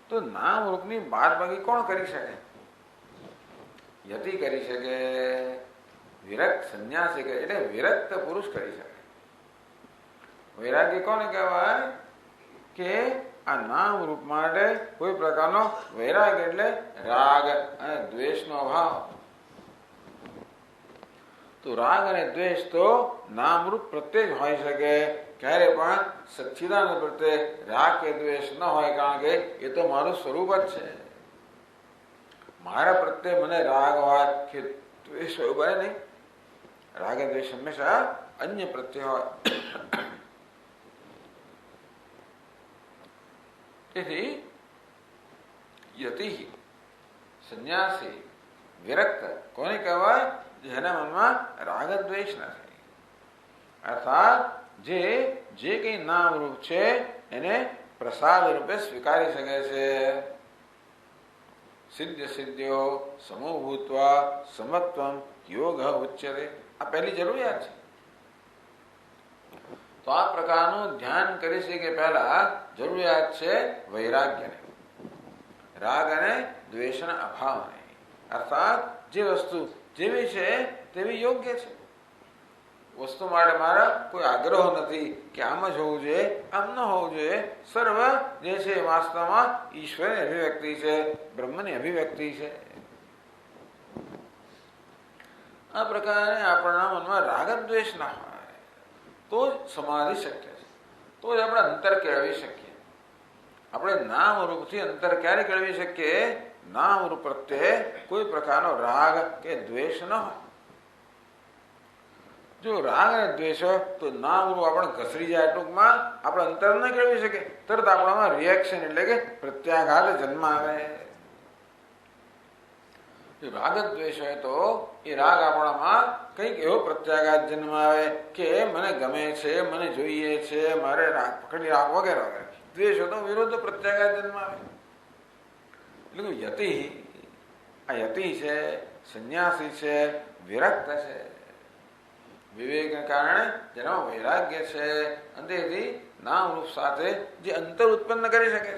A: તો નામ રૂપની બાદ બાકી કોણ કરી શકે? યતિ કરી શકે, વિરક્ત સંન્યાસી કરે, એટલે વિરક્ત પુરુષ કરી શકે. વૈરાગ્ય કોને કહેવાય? કે આ નામ રૂપ માટે કોઈ પ્રકારનો વૈરાગ એટલે રાગ અને દ્વેષનો અભાવ. તો રાગ અને દ્વેષ તો નામરૂપ પ્રત્યે જ હોઈ શકે, ક્યારે પણ સચ્ચિદાનંદ પ્રત્યે રાગ કે દ્વેષ ન હોય, કારણ કે એ તો મારું સ્વરૂપ જ છે. મારા પ્રત્યે મને રાગ હોય કે દ્વેષ હોય બને નહીં. રાગ દ્વેષ હંમેશા અન્ય પ્રત્યે હોય. તેથી યતિ સંન્યાસી વિરક્ત કોને કહેવાય? જેના મનમાં રાગ દ્વેષ નથી. અર્થાત જે કઈ નામ રૂપ છે એને પ્રસાદ રૂપે સ્વીકારી શકે છે. સિદ્ધ સિદ્ધ્યો સમો ભૂત્વા સમત્વમ યોગ ઉચ્યતે. આ પહેલી જરૂરિયાત છે. તો આ પ્રકારનું ધ્યાન કરી શકે પહેલા જરૂરિયાત છે વૈરાગ્યની, રાગ અને દ્વેષના અભાવની. અર્થાત જે વસ્તુ જેવી છે તેવી યોગ્ય છે. વસ્તુ માટે મારા કોઈ આગ્રહ નથી કે આમ જ હોવું જોઈએ, આમ ન હોવું જોઈએ. સર્વ જે છે વાસ્તવમાં ઈશ્વરની અભિવ્યક્તિ છે, બ્રહ્મની અભિવ્યક્તિ છે. આ પ્રકારે આપણા મનમાં રાગ દ્વેષ ના હોય તો જ સમાધિ શક્ય છે, તો જ આપણે અંતર કેળવી શકીએ. આપણે નામ રૂપથી અંતર ક્યારે કેળવી શકીએ? નામ રૂપ પ્રત્યે કોઈ પ્રકારનો રાગ કે દ્વેષ ન હોય. જો રાગ અને દ્વેષ હોય તો નામ રૂપ આપણે ઘસડી જાય, ટૂંકમાં આપણે અંતર ન કેળવી શકીએ. તરત આપણામાં રિએક્શન એટલે કે પ્રત્યાઘાત જન્મ આવે. જો રાગ દ્વેષ હોય તો એ રાગ આપણામાં કંઈક એવો પ્રત્યાઘાત જન્મ આવે કે મને ગમે છે, મને જોઈએ છે, મારે રાગ પકડી રાખ વગેરે વગેરે. દ્વેષ હોય તો વિરુદ્ધ પ્રત્યાઘાત જન્મ આવે. એટલે યતિ, આ યતિ છે, સંન્યાસી છે, વિરક્ત છે. વિવેકને કારણે જેનામાં વૈરાગ્ય છે, અંતેથી નામ રૂપ સાથે જે અંતર ઉત્પન્ન કરી શકે છે.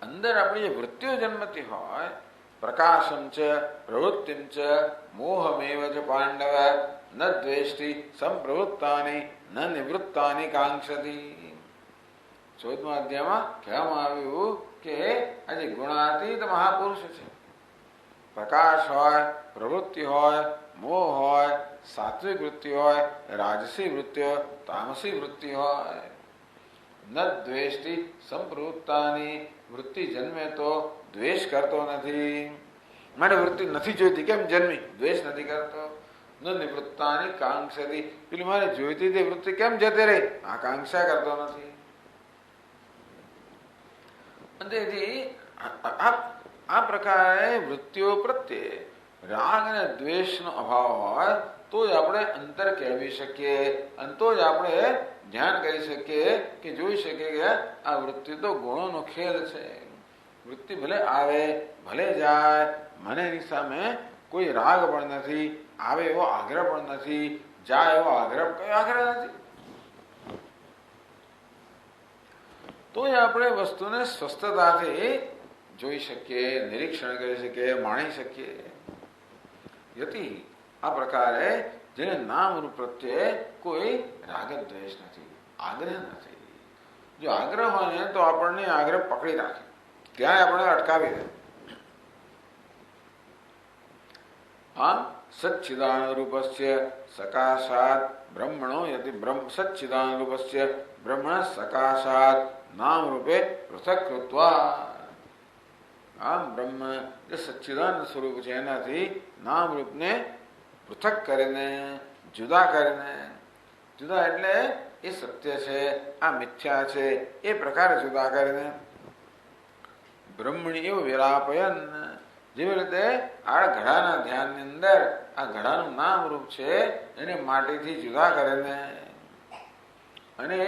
A: અંદર આપણી જે વૃત્તિઓ જન્મતી હોય, પ્રકાશમ ચ પ્રવૃત્તિમ ચ મોહમેવ ચ પાંડવ ન દ્વેષ્ટિ સંપ્રવૃત્તાની ન નિવૃત્તાની કાંક્ષતી. 14મા અધ્યાયમાં કહેવામાં આવ્યું કે આ જે ગુણાતીત મહાપુરુષ છે, પ્રકાશ હોય, પ્રવૃત્તિ હોય, મોહ હોય, સાત્વિક વૃત્તિ હોય, રાજસી વૃત્તિ હોય, તામસી વૃત્તિ હોય, ન દ્વેષ્ટિ સંપ્રવૃત્તાની વૃત્તિ જન્મે તો દ્વેષ કરતો નથી. મને વૃત્તિ નથી જોઈતી, કેમ જન્મી? દ્વેષ નથી કરતો. ન નિવૃત્તાની કાંક્ષતી, પેલી મારે જોઈતી તે વૃત્તિ કેમ જતી રહી? આકાંક્ષા કરતો નથી. તેથી આ પ્રકારે વૃત્તિઓ પ્રત્યે રાગ અને દ્વેષનો અભાવ હોય તો જ આપણે અંતર કેળવી શકીએ, અને તો જ આપણે ધ્યાન કરી શકીએ કે જોઈ શકીએ કે આ વૃત્તિ તો ગુણોનો ખેલ છે. વૃત્તિ ભલે આવે ભલે જાય, મને એની સામે કોઈ રાગ પણ નથી, આવે એવો આગ્રહ પણ નથી, જાય એવો આગ્રહ, કયો આગ્રહ નથી. તો આપણે વસ્તુને સ્વસ્થતાથી જોઈ શકીએ, નિરીક્ષણ કરી શકીએ, માણી શકીએ. યતિ આ પ્રકારે જેને નામરૂપ પ્રત્યે કોઈ રાગ દ્વેષ નથી, આગ્રહ નથી. જો આગ્રહ હોય ને તો આપણને આગ્રહ પકડી રાખે, ત્યાં આપણે અટકાવી દે. આમ સચ્ચિદાનંદ રૂપસ્ય સકાશાત બ્રહ્મણો યતિ સચ્ચિદાનંદ રૂપસ્ય બ્રહ્મણ સકાશાત નામ રૂપે પૃથક કૃત્વા. આમ બ્રહ્મ જે સચ્ચિદાનંદ સ્વરૂપ છે એનાથી નામ રૂપને પૃથક કરીને, જુદા કરીને, જુદા એટલે એ સત્ય છે, આ મિથ્યા છે એ પ્રકારે જુદા કરીને, બ્રહ્મણી એવું વિરાપયન, જેવી રીતે આ ઘડાના ધ્યાનની અંદર આ ઘડાનું નામ રૂપ છે એને માટીથી જુદા કરીને, અને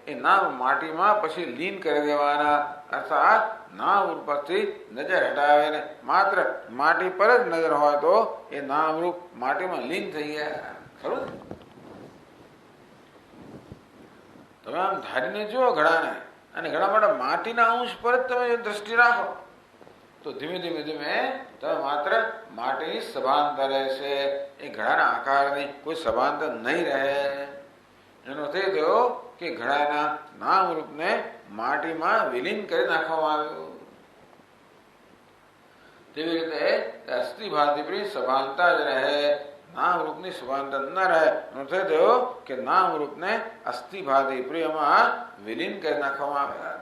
A: એ નામ માટીમાં પછી લીન કરી દેવાના, અર્થાત નામ રૂપ પરથી નજર હટાવીને માત્ર માટી પર જ નજર હોય તો એ નામ રૂપ માટીમાં લીન થઈ ગયા. ખરું ને? તમે આમ ધારીને જુઓ ઘડાને, અને ઘણા માટે માટીના અંશ પર જ તમે દ્રષ્ટિ રાખો તો ધીમે ધીમે ધીમે તમે માત્ર માટીની સભાનતા રહેશે, એ ઘડાના આકારની કોઈ સભાનતા નહીં રહે. એનો અર્થ એ થયો કે ઘડાના નામ રૂપને માટીમાં વિલીન કરી નાખવામાં આવ્યું. તેવી રીતે અસ્થિભાતિપ્રિય સભાનતા જ રહે, નામ રૂપની સભાનતા ન રહે. એનો અર્થ થયો કે નામ રૂપને અસ્થિભાતિપ્રિયમાં વિલીન કરી નાખવામાં આવ્યા.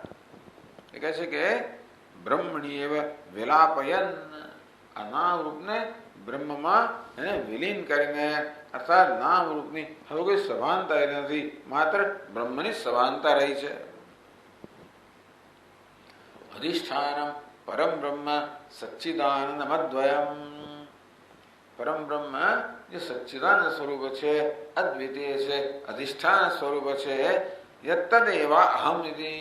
A: એ કહે છે કે બ્રહ્મણી એવ વિલાપયન, આ નામ રૂપને બ્રહ્મમાં એને વિલીન કરીને, અર્થાત નામ રૂપની હવે કોઈ સભાનતા નથી, માત્ર બ્રહ્મની સભાનતા રહી છે. અધિષ્ઠાનમ પરમ બ્રહ્મ સચ્ચિદાનંદ અદ્વયમ, પરમ બ્રહ્મ જે સચ્ચિદાનંદ સ્વરૂપ છે, અદ્વિતીય છે, અધિષ્ઠાન સ્વરૂપ છે, યત્તદેવા અહમ ઇતિ,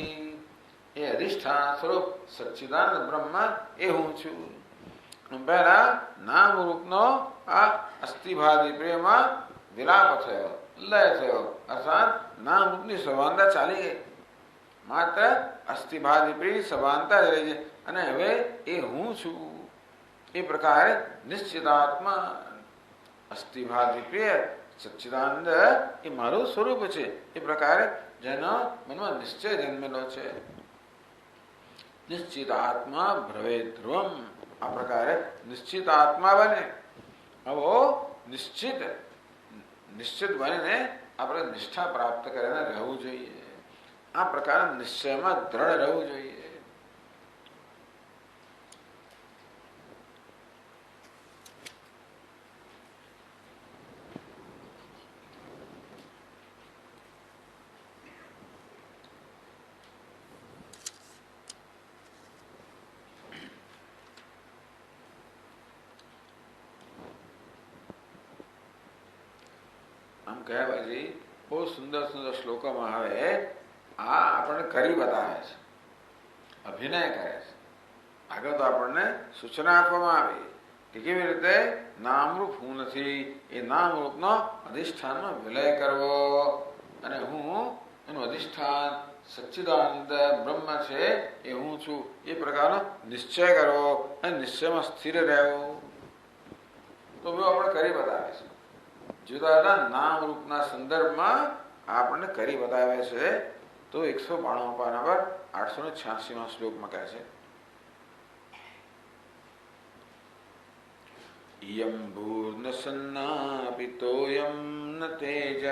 A: એ અધિષ્ઠાન સ્વરૂપ સચ્ચિદાનંદ બ્રહ્મ એ હું છું. પહેલા નામ રૂપનો આ અસ્થિભાદી પ્રેમમાં વિલાપ થયો, લય થયો, અર્થાત નામ રૂપની સભાનતા ચાલી ગઈ, માત્ર અસ્થિભાદી પ્રિય સભાનતા જ રહી છે. અને હવે એ હું છું એ પ્રકારે નિશ્ચિતાત્મા અસ્થિભાદી પ્રિય સચ્ચિદાનંદ એ મારું સ્વરૂપ છે, એ પ્રકારે જેનો મનમાં નિશ્ચય જન્મેલો છે. નિશ્ચિતાત્મા ભ્રવે ધ્રુવમ, આ પ્રકારે નિશ્ચિત આત્મા બને. હવે નિશ્ચિત બનીને આપણે નિષ્ઠા પ્રાપ્ત કરીને રહેવું જોઈએ, આ પ્રકારના નિશ્ચયમાં દ્રઢ રહેવું જોઈએ. કહેવાય બહુ સુંદર સુંદર શ્લોકોમાં હવે આ આપણને કરી બતાવે છે, અભિનય કરે છે. આગળ તો આપણને સૂચના આપવામાં આવી કે કેવી રીતે નામરૂપ હું નથી, એ નામરૂપનો અધિષ્ઠાનમાં વિલય કરવો, અને હું એનું અધિષ્ઠાન સચ્ચિદાનંદ બ્રહ્મ છે એ હું છું એ પ્રકારનો નિશ્ચય કરો અને નિશ્ચયમાં સ્થિર રહેવો. તો આપણે કરી બતાવે છે જુદા જુદા નામ રૂપના સંદર્ભમાં આપણને કરી બતાવે છે. તો 192 પાના પર 886માં શ્લોકમાં કહે છે યમ ભૂર્ન સન્નાપિતોયમ ન તેજઃ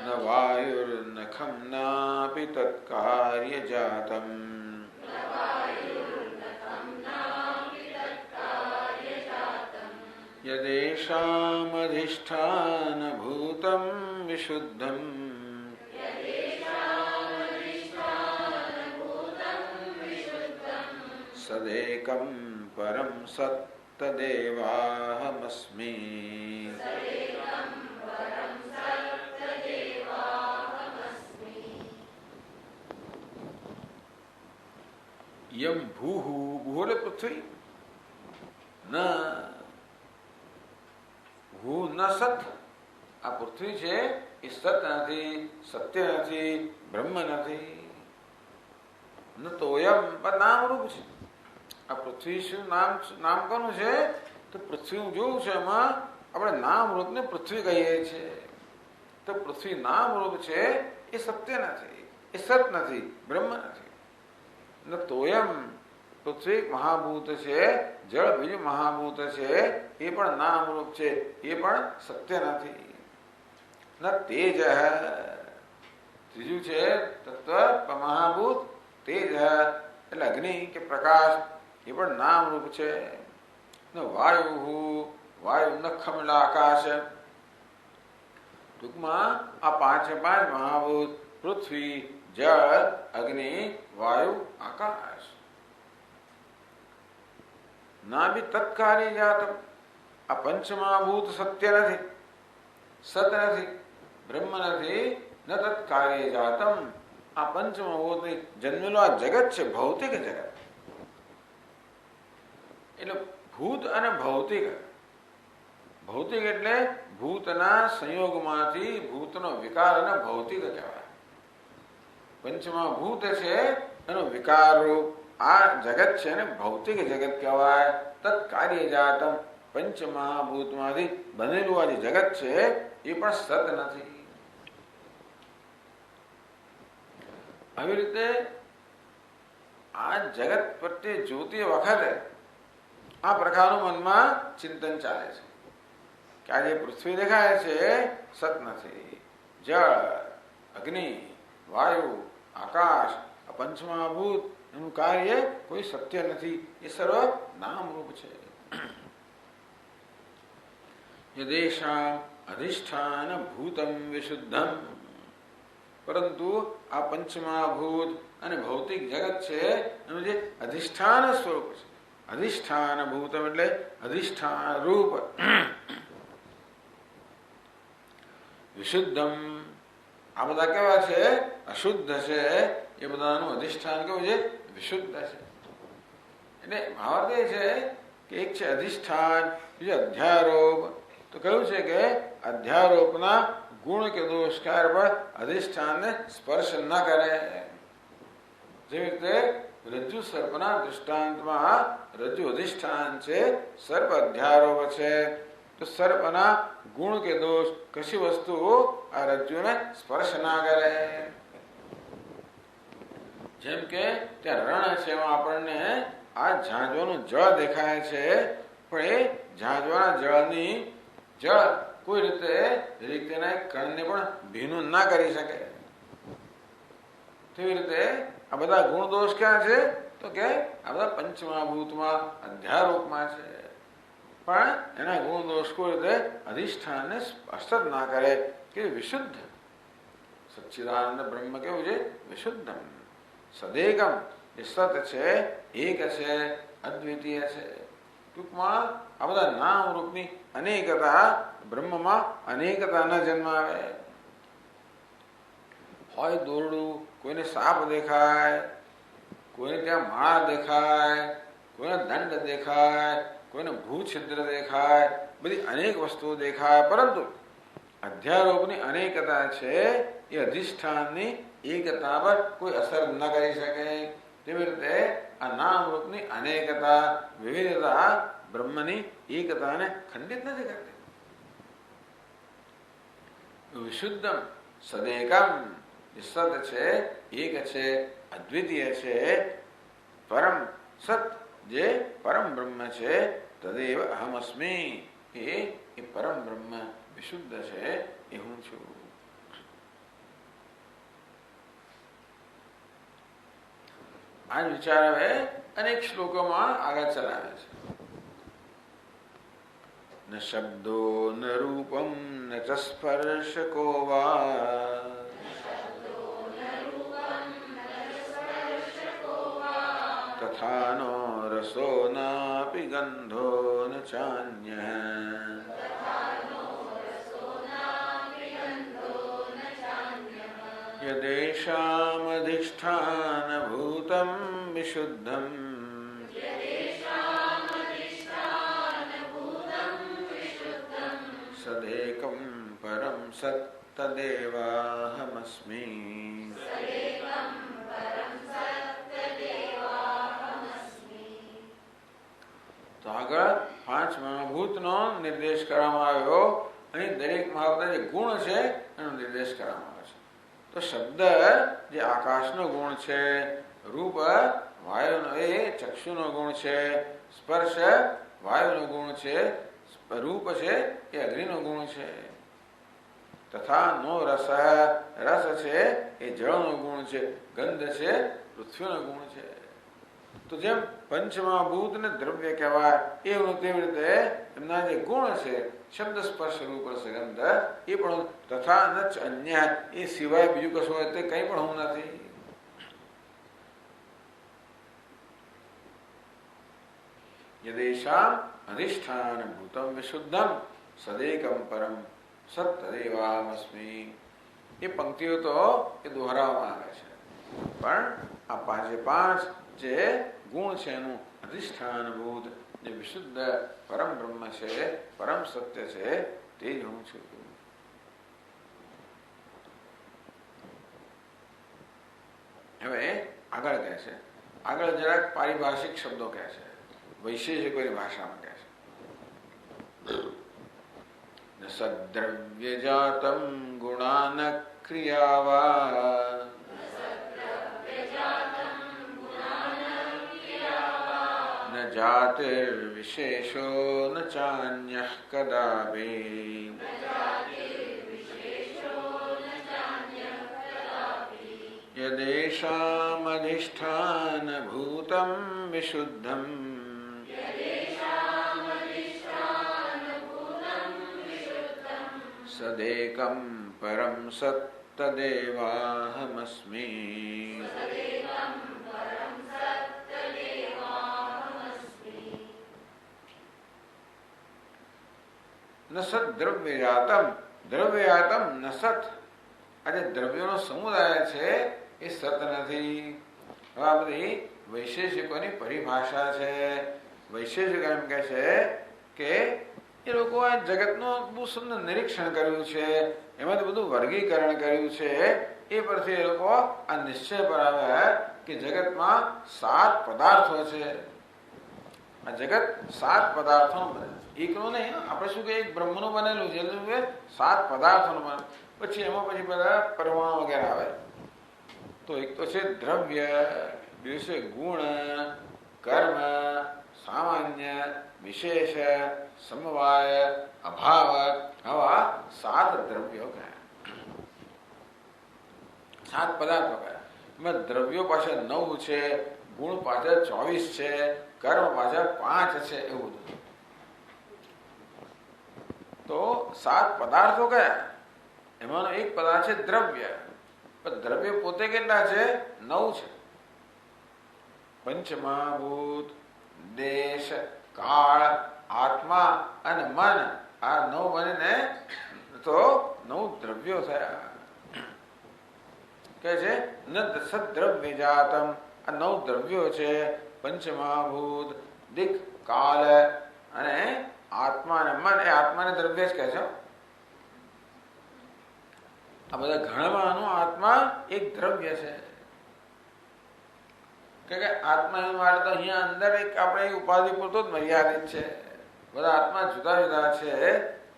A: ન વાયુર્ન ખમ્નાપિ તત્કાર્ય જાતમ યદેષામધિષ્ઠાન ભૂતં વિશુદ્ધં સદેકં પરમ સત તદેવાહમસ્મિ. યમ ભૂહુ ભૂ એટલે પૃથ્વી ન ભૂ ન સત આ પૃથ્વી છે એ સત નથી સત્ય નથી બ્રહ્મ નથી. ન તોયમ નામરૂપ છે આ પૃથ્વી. શું નામ કોનું છે તો પૃથ્વી જોયું છે એમાં આપણે નામરૂપને પૃથ્વી કહીએ છીએ. તો પૃથ્વી નામરૂપ છે એ સત્ય નથી એ સત નથી બ્રહ્મ નથી. ન તોયમ પૃથ્વી મહાભૂત છે જળ બીજું મહાભૂત છે એ પણ નામરૂપ છે એ પણ સત્ય નથી. ન તેજ ત્રીજું છે તત્વ મહાભૂત તેજ એટલે અગ્નિ કે પ્રકાશ એ પણ નામરૂપ છે. ન વાયુ વાયુ નખમ એટલે આકાશ. ટૂંકમાં આ પાંચે પાંચ મહાભૂત પૃથ્વી જળ અગ્નિ વાયુ આકાશ ના બી તત્કાર્ય જાતમ. આ પંચમહાભૂત સત્ય નથી સત નથી બ્રહ્મ નથી. ન તત્કાર્ય જાતમ આ પંચમહાભૂત જન્મેલો આ જગત છે ભૌતિક જગત. એટલે ભૂત અને ભૌતિક. ભૌતિક એટલે ભૂતના સંયોગમાંથી ભૂતનો વિકાર અને ભૌતિક કહેવાય. પંચમહાભૂત છે એનો વિકાર રૂપ આ જગત છે ને ભૌતિક જગત કહેવાય. તત્કાર્ય જાતમ પંચમહાભૂતમાંથી બનેલું આ જે જગત છે એ પણ સત નથી. આવી રીતે આ જગત પ્રત્યે જોતી વખતે આ પ્રકારનું મનમાં ચિંતન ચાલે છે કે આ જે પૃથ્વી દેખાય છે સત નથી. જળ અગ્નિ વાયુ આકાશ આ પંચમહાભૂત એનું કાર્ય કોઈ સત્ય નથી એ સર્વ નામરૂપ છે. યદેષામ અધિષ્ઠાન ભૂતમ વિશુદ્ધમ. પરંતુ આ પંચમહાભૂત અને ભૌતિક જગત છે એનું જે અધિષ્ઠાન સ્વરૂપ છે. અધિષ્ઠાન ભૂતમ એટલે અધિષ્ઠાન રૂપ. વિશુદ્ધમ આ બધા કેવા છે અશુદ્ધ છે એ બધાનું અધિષ્ઠાન કેવું છે વિશુદ્ધ છે. એટલે ભાવાર્થ એ છે કે એક છે અધિષ્ઠાન બીજું અધ્યારોપ. તો કહ્યું છે કે અધ્યારોપના ગુણ કે દોષ કાર્ય પર અધિષ્ઠાનને સ્પર્શ ન કરે. જેવી રીતે રજ્જુ સર્પના દૃષ્ટાંતમાં રજ્જુ અધિષ્ઠાન છે સર્પ અધ્યારોપ છે. તો સર્પના ગુણ કે દોષ કશી વસ્તુ આ રજ્જુને સ્પર્શ ના કરે. જેમ કે ત્યાં રણ છે એમાં આપણને આ ઝાંઝવાનું જળ દેખાય છે પણ એ ઝાંઝવાના જળની જળ કોઈ રીતે તેના કણને પણ ભીનું ના કરી શકે. તેવી રીતે આ બધા ગુણ દોષ ક્યાં છે તો કે આ બધા પંચમહાભૂતમાં અધ્યારોપમાં છે પણ એના ગુણ દોષ કોઈ રીતે અધિષ્ઠાનને સ્પર્શ ના કરે કે વિશુદ્ધ. સચ્ચિદાનંદ બ્રહ્મ કેવું છે વિશુદ્ધમ સદેકમ એ સત છે એક છે અદ્વિતીય છે. ટૂંકમાં આ બધા નામ રૂપની અનેકતા બ્રહ્મમાં અનેકતા ન જન્માવે. હોય દોરડું કોઈને સાપ દેખાય કોઈને ત્યાં માળા દેખાય કોઈને દંડ દેખાય કોઈને ભૂછિદ્ર દેખાય બધી અનેક વસ્તુઓ દેખાય, પરંતુ અધ્યારોપની અનેકતા છે એ અધિષ્ઠાનની એકતા પર કોઈ અસર ન કરી શકે. તેવી રીતે આ નામરૂપની અનેકતા, વિવિધતા બ્રહ્મની એકતાને ખંડિત નથી કરતી. વિશુદ્ધમ સદેકમ, સત છે, એક છે, અદ્વિતીય છે, પરમ સત જે પરમ બ્રહ્મ છે, તદેવ અહમસ્મી, એ પરમ બ્રહ્મ વિશુદ્ધ છે, એ હું છું. આ વિચાર હવે અનેક શ્લોકોમાં આગળ ચલાવે છે. ન શબ્દો ન રૂપમ ન ચ સ્પર્શકો વા, તથા નો રસો નાપી ગંધો ન ચાન્યઃ. યદેષામધિષ્ઠાનભૂતં વિશુદ્ધં સદેકં પરમ સત તદેવાહમસ્મી. તો આગળ પાંચ મહાભૂતનો નિર્દેશ કરવામાં આવ્યો. અહીં દરેક મહાભૂતના જે ગુણ છે એનો નિર્દેશ કરવામાં આવે છે. તો શબ્દ જે આકાશનો ગુણ છે, રૂપ વાયુનો એ ચક્ષુનો ગુણ છે, સ્પર્શ વાયુનો ગુણ છે, રૂપ છે એ અગ્નિનો ગુણ છે, તથા નો રસ, રસ છે એ જળનો ગુણ છે, ગંધ છે પૃથ્વીનો ગુણ છે. તો જેમ પંચમહાભૂત ને દ્રવ્ય કહેવાય, એવું તેવી રીતે એમના જે ગુણ છે, શબ્દ સ્પર્શ રૂપ રસગંધ, એ પણ તથા ન ચ અન્ય, એ સિવાય બીજું કશું હોય તે કંઈ પણ હું નથી. યદેષામ અધિષ્ઠાન ભૂતમ વિશુદ્ધમ સદેકમ પરમ સત તદેવાહમસ્મી. એ પંક્તિઓ તો એ દોહરાવવામાં આવે છે, પણ આ પાંચે પાંચ જે ગુણ છે એનું અધિષ્ઠાનભૂત જે વિશુદ્ધ પરમ બ્રહ્મ છે, પરમ સત્ય છે, તે જ હું છું. હવે આગળ કહે છે, આગળ જરાક પારિભાષિક શબ્દો કહે છે, વૈશેષિકોની ભાષામાં કહે છે. ન સદ્દ્રવ્યજાતં ગુણાન ક્રિયાવા, ન જાતિર્વિશેષો ન ચાન્યઃ કદાપી. યદેષામધિષ્ઠાનભૂતં વિશુદ્ધં સદેકં પરમ સત તદેવાહમસ્મી. ન સત દ્રવ્યજાતમ, દ્રવ્યજાતમ ન સત, આજે દ્રવ્યોનો સમુદાય છે એ સત નથી. હવે આ બધી વૈશેષિકોની પરિભાષા છે. વૈશેષિકો એમ કહે છે કે એ લોકો આ જગતનું બહુ સુંદર નિરીક્ષણ કર્યું છે, એમાંથી બધું વર્ગીકરણ કર્યું છે, એ પરથી એ લોકો આ નિશ્ચય પર આવ્યા કે જગતમાં 7 પદાર્થો છે. આ જગત 7 પદાર્થોનું બને, એકનું નહીં. આપણે શું કે એક બ્રહ્મનું બનેલું છે, એટલે 7 પદાર્થોનું બને. પછી એમાં પછી બધા પરમાણુ વગેરે આવે. તો એક તો છે દ્રવ્ય, બીજું છે ગુણ, કર્મ, સામાન્ય, વિશેષ, સમવાય, અભાવ. આવા 7 દ્રવ્યો કયા, 7 પદાર્થો કયા. એમાં દ્રવ્યો પાછળ 9 છે, ગુણ પાછળ 24 છે, કર્મ પાછળ 5 છે, એવું બધું. તો 7 પદાર્થો કયા? એમાંનો એક પદાર્થ છે દ્રવ્ય. પણ દ્રવ્ય પોતે કેટલા છે? 9 છે. પંચમહાભૂત, દેશ, કાળ, આત્મા અને મન, આ 9 બનીને તો 9 દ્રવ્યો થયા. કે છે ન સદ્દ્રવ્યજાતમ, આ 9 દ્રવ્યો છે. પંચમહાભૂત, દિક, કાલ અને આત્મા અને મન એ આત્માને દ્રવ્ય જ કહે છે. આ બધા ઘણામાંનું આત્મા એક દ્રવ્ય છે કે આત્મા એમ માટે તો અહીંયા અંદર એક આપણે ઉપાધિ પૂરતો જ મર્યાદિત છે. બધા આત્મા જુદા જુદા છે.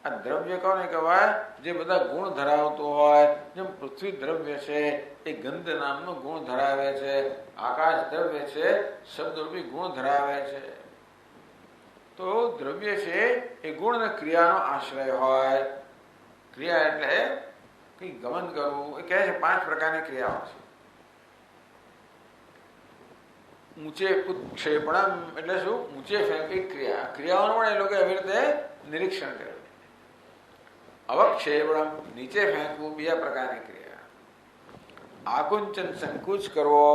A: આ દ્રવ્ય કોને કહેવાય? જે બધા ગુણ ધરાવતો હોય. જેમ પૃથ્વી દ્રવ્ય છે, એ ગંધ નામનો ગુણ ધરાવે છે. આકાશ દ્રવ્ય છે, શબ્દરૂપી ગુણ ધરાવે છે. તો દ્રવ્ય છે એ ગુણ અને ક્રિયાનો આશ્રય હોય. ક્રિયા એટલે કઈ ગમન કરવું. એ કહે છે 5 પ્રકારની ક્રિયાઓ છે. ઊંચે ઉત્ક્ષેપણમ એટલે શું? ઊંચે ફેંકી ક્રિયા. ક્રિયાઓનું પણ એ લોકો એવી રીતે નિરીક્ષણ કરે. અવક્ષેપણમ નીચે ફેંકવું, બીજા પ્રકારની ક્રિયા. આકુંચન સંકુચ કરવો,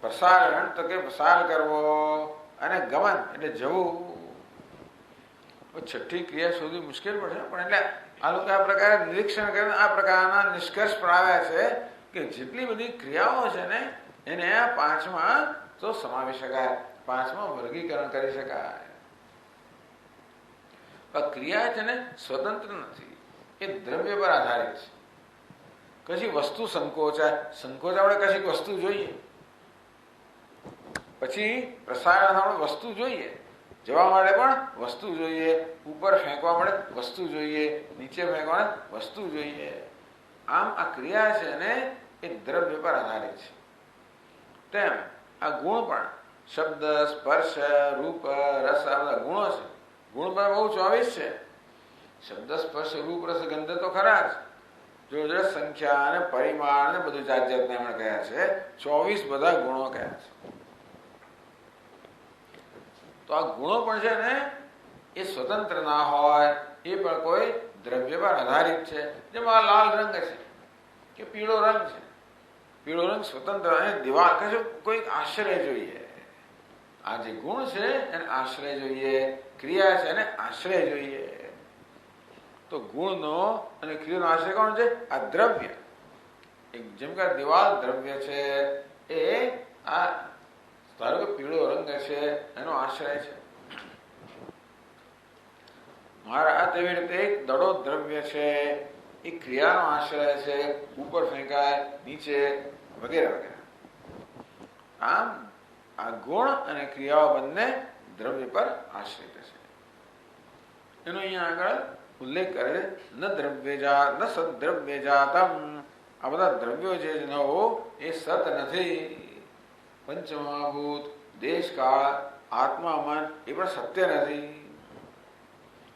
A: પ્રસારણ તો કે પ્રસાર કરવો, અને ગમન એટલે જવું. છઠ્ઠી ક્રિયા શોધવી મુશ્કેલ પડશે, પણ એટલે આ લોકો આ પ્રકારે નિરીક્ષણ કરીને આ પ્રકારના નિષ્કર્ષ પર આવ્યા છે કે જેટલી બધી ક્રિયાઓ છે ને એને આ 5માં તો સમાવી શકાય, 5માં વર્ગીકરણ કરી શકાય. ક્રિયા છે ને સ્વતંત્ર નથી, એ દ્રવ્ય પર આધારિત છે. કશી વસ્તુ સંકોચાય, સંકોચ આપણે કશીક વસ્તુ જોઈએ, પછી પ્રસારણ આપણે વસ્તુ જોઈએ, જવા માટે પણ વસ્તુ જોઈએ, ઉપર ફેંકવા માટે વસ્તુ જોઈએ, નીચે ફેંકવા માટે વસ્તુ જોઈએ. આમ આ ક્રિયા છે ને એ દ્રવ્ય પર આધારિત છે. તેમ આ ગુણ પણ શબ્દ, સ્પર્શ, રૂપ, રસ આ બધા ગુણો છે. ગુણ પણ બહુ 24 છે. શબ્દ, સ્પર્શ, રૂપ, રસ, ગંધ તો ખરા જ. જો સંખ્યા અને પરિમાણ ને બધું જાત જાતને એમણે કહ્યા છે. 24 બધા ગુણો કહ્યા છે. તો આ ગુણો પણ છે ને એ સ્વતંત્ર ના હોય, એ પણ કોઈ દ્રવ્ય પર આધારિત છે. જેમાં લાલ રંગ છે કે પીળો રંગ છે. પીળો રંગ સ્વતંત્ર, અને દિવાલ કશું કોઈ આશ્રય જોઈએ. આ જે ગુણ છે એને આશ્રય જોઈએ, ક્રિયા છે એને આશ્રય જોઈએ. તો ગુણનો અને ક્રિયાનો આશ્રય કોણ છે? આ દ્રવ્ય. જેમ કે દિવાલ દ્રવ્ય છે, એ આ ધારો કે પીળો રંગ છે એનો આશ્રય છે. મારા તેવી રીતે એક દડો દ્રવ્ય છે, એ ક્રિયાનો આશ્રય છે. ઉપર ફેંકાય, નીચે વગેરે વગેરે. આમ આ ગુણ અને ક્રિયાઓ બંને દ્રવ્ય પર આશ્રિત છે. એનો અહીંયા આગળ ઉલ્લેખ કરે ન દ્રવ્યજાત ન સદ્રવ્યજાતમ. આ બધા દ્રવ્યો જે નવો એ સત નથી. પંચમહાભૂત, દેશકાળ, આત્મા, મન એ પણ સત્ય નથી.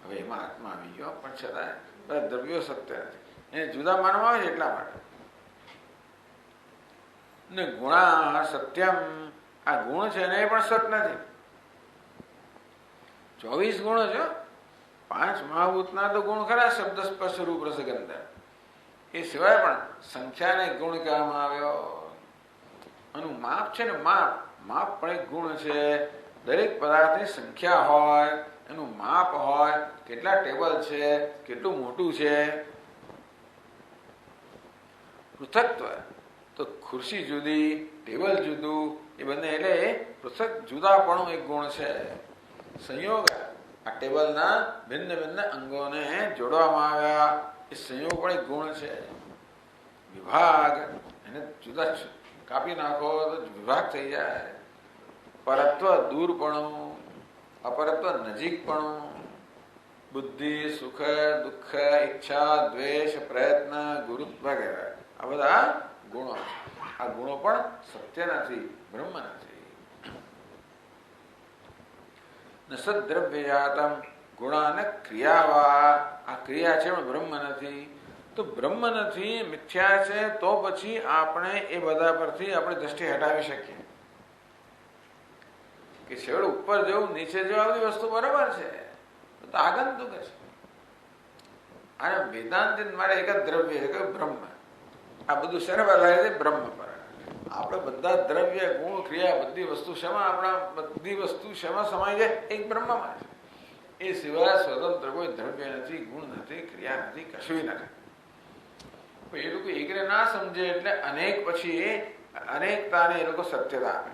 A: હવે એમાં આત્મા આવી ગયો, પણ છતાં બધા દ્રવ્યો સત્ય નથી. એને જુદા માનવામાં આવે છે એટલા માટે. ને ગુણા સત્યમ, આ ગુણ છે ને એ પણ સત નથી. 24 ગુણો છે. 5 મહાભૂતના તો ગુણ ખરા, શબ્દ, સ્પર્શ, રૂપ, રસ, ગંધ. એ સિવાય પણ સંખ્યાને ગુણ કહેવામાં આવ્યો. આનું માપ છે ને, માપ પણ એક ગુણ છે. દરેક પદાર્થની સંખ્યા હોય, એનું માપ હોય, કેટલા ટેબલ છે, કેટલું મોટું છે. પૃથક્ત્વ તો ખુરશી જુદી, ટેબલ જુદું, એ બંને એટલે પૃથક જુદાપણું એક ગુણ છે. સંયોગ આ ટેબલના ભિન્ન ભિન્ન અંગોને જોડવામાં આવ્યા, એ સંયોગ પણ એક ગુણ છે. વિભાગ એને જુદા કાપી નાખો તો વિભાગ થઈ જાય. પરત્વ દૂરપણું, અપરત્વ નજીકપણું, બુદ્ધિ, સુખ, દુઃખ, ઈચ્છા, દ્વેષ, પ્રયત્ન, ગુરુત્વ વગેરે આ બધા ગુણો. આ ગુણો પણ સત્ય નથી, બ્રહ્મ નથી. ન સદ્રવ્યજાતમ ગુણાન ક્રિયાવા. આ ક્રિયા છે પણ બ્રહ્મ નથી. તો બ્રહ્મ નથી, મિથ્યા છે, તો પછી આપણે એ બધા પરથી આપણે દ્રષ્ટિ હટાવી શકીએ કે છેવડ ઉપર જવું, નીચે જવું, આ બધી વસ્તુ બરાબર છે, તો આગંતુક છે. અને વેદાંત મારે એક જ દ્રવ્ય છે કે બ્રહ્મ. આ બધું શેના પર લાગે છે? બ્રહ્મ પર. આપણે બધા દ્રવ્ય, ગુણ, ક્રિયા બધી વસ્તુ શેમાં, આપણા બધી વસ્તુ શેમાં સમાય છે? એક બ્રહ્મમાં છે. એ સિવાય સ્વતંત્ર કોઈ દ્રવ્ય નથી, ગુણ નથી, ક્રિયા નથી, કશું નથી. એ લોકો એકને ના સમજે એટલે અનેક પછી અનેકતાને એ લોકો સત્યતા આપે.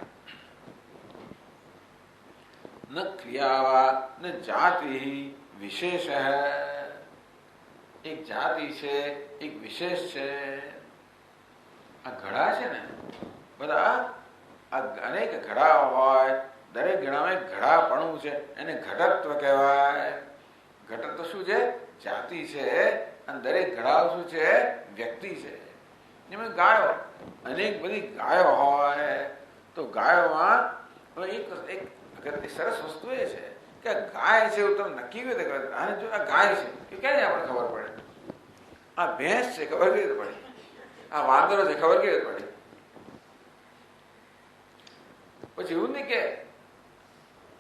A: ન ન ક્રિયાવા ન જાતિ વિશેષ. એક જાતિ છે, એક વિશેષ છે. આ ઘડા છે ને બધા, આ અનેક ઘડા હોય, દરેક ઘડામાં એક ઘડાપણું છે, એને ઘટત્વ કહેવાય. ઘટત્વ શું છે? જાતિ છે. અને દરેક ઘડાઓ શું છે? વ્યક્તિ છે. જેમાં ગાયો, અનેક બધી ગાયો હોય, તો ગાયોમાં એક સરસ વસ્તુ એ છે કે ગાય છે એવું તમે નક્કી કેવી રીતે કરે? આને જો આ ગાય છે એ ક્યારે આપણને ખબર પડે? આ ભેંસ છે ખબર કેવી રીતે પડે? આ વાંદરો છે ખબર કેવી રીતે પડે? પછી એવું નહીં કે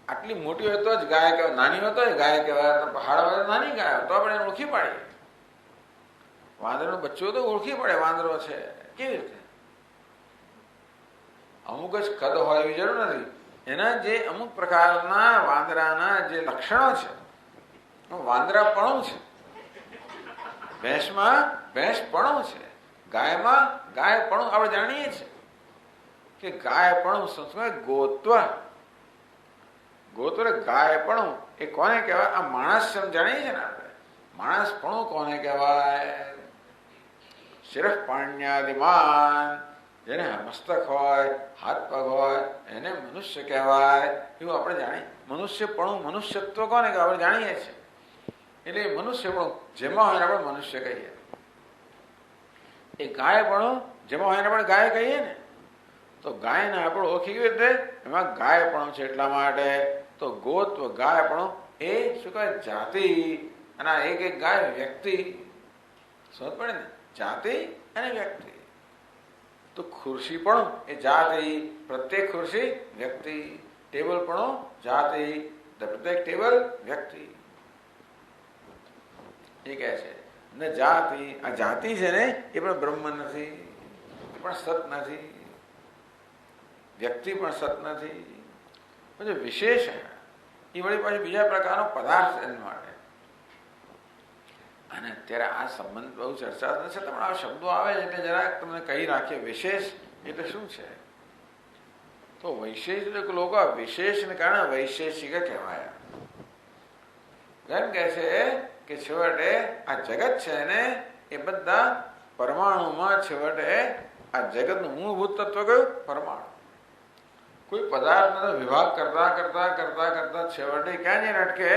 A: આટલી મોટી હોય તો જ ગાય કહેવાય, નાની હોય તો જ ગાય કહેવાય. પહાડ નાની ગાય તો આપણે એને ઓળખી પાડીએ. વાંદરાનું બચ્ચું તો ઓળખી પડે વાંદરો છે. કેવી રીતે? અમુક જ કદ હોય એવી જરૂર નથી. એના જે અમુક પ્રકારના વાંદરાના જે લક્ષણો છે, વાંદરાપણું છે. ભેંસમાં ભેંસપણું છે, ગાયમાં ગાયપણું. આપણે જાણીએ છીએ કે ગાયપણું સંસ્કૃત ગોત્વ. ગોત્ર ગાયપણું એ કોને કહેવાય? આ માણસ જાણીએ છીએ ને આપણે. માણસપણું કોને કહેવાય? શિરઃ પાણ્યાદિમાન, જેને મસ્તક હોય, હાથ પગ હોય, એને મનુષ્ય કહેવાય. એવું આપણે જાણીએ. મનુષ્યપણું, મનુષ્યત્વ કોને કહેવાય? આપણે જાણીએ છીએ. એટલે મનુષ્યપણું જેમાં હોય એને આપણે મનુષ્ય કહીએ. એ ગાયપણું જેમાં હોય એને આપણે ગાય કહીએ ને. તો ગાયને આપણે ઓળખી કેવી રીતે? એમાં ગાયપણું છે એટલા માટે. તો ગોત્વ ગાયપણું એ શું કહેવાય? જાતિ. અને એક એક ગાય વ્યક્તિ. સમજ પડે ને? જાતિ અને વ્યક્તિ. તો ખુરશીપણું એ જાતિ, પ્રત્યેક ખુરશી વ્યક્તિ. ટેબલપણું જાતિ, પ્રત્યેક ટેબલ વ્યક્તિ. એ કહે છે ન જાતિ. આ જાતિ છે ને એ પણ બ્રહ્મ નથી, એ પણ સત નથી, વ્યક્તિ પણ સત નથી. પછી વિશેષ એ વળી પાછું બીજા પ્રકારનો પદાર્થ એના માટે. અને અત્યારે આ સંબંધ બહુ ચર્ચા નથી, પણ આ શબ્દો આવે છે એટલે જરાક તમને કહી રાખીએ. વિશેષ એટલે શું છે? તો વૈશેષ લોકો વિશેષને કારણે વૈશેષિક કહેવાયા. એમ કહે છે કે છેવટે આ જગત છે ને એ બધા પરમાણુમાં છેવટે આ જગતનું મૂળભૂત તત્વ કયું? પરમાણુ. કોઈ પદાર્થનો વિભાગ કરતા કરતા કરતા કરતા છેવટે ક્યાં જઈને અટકે?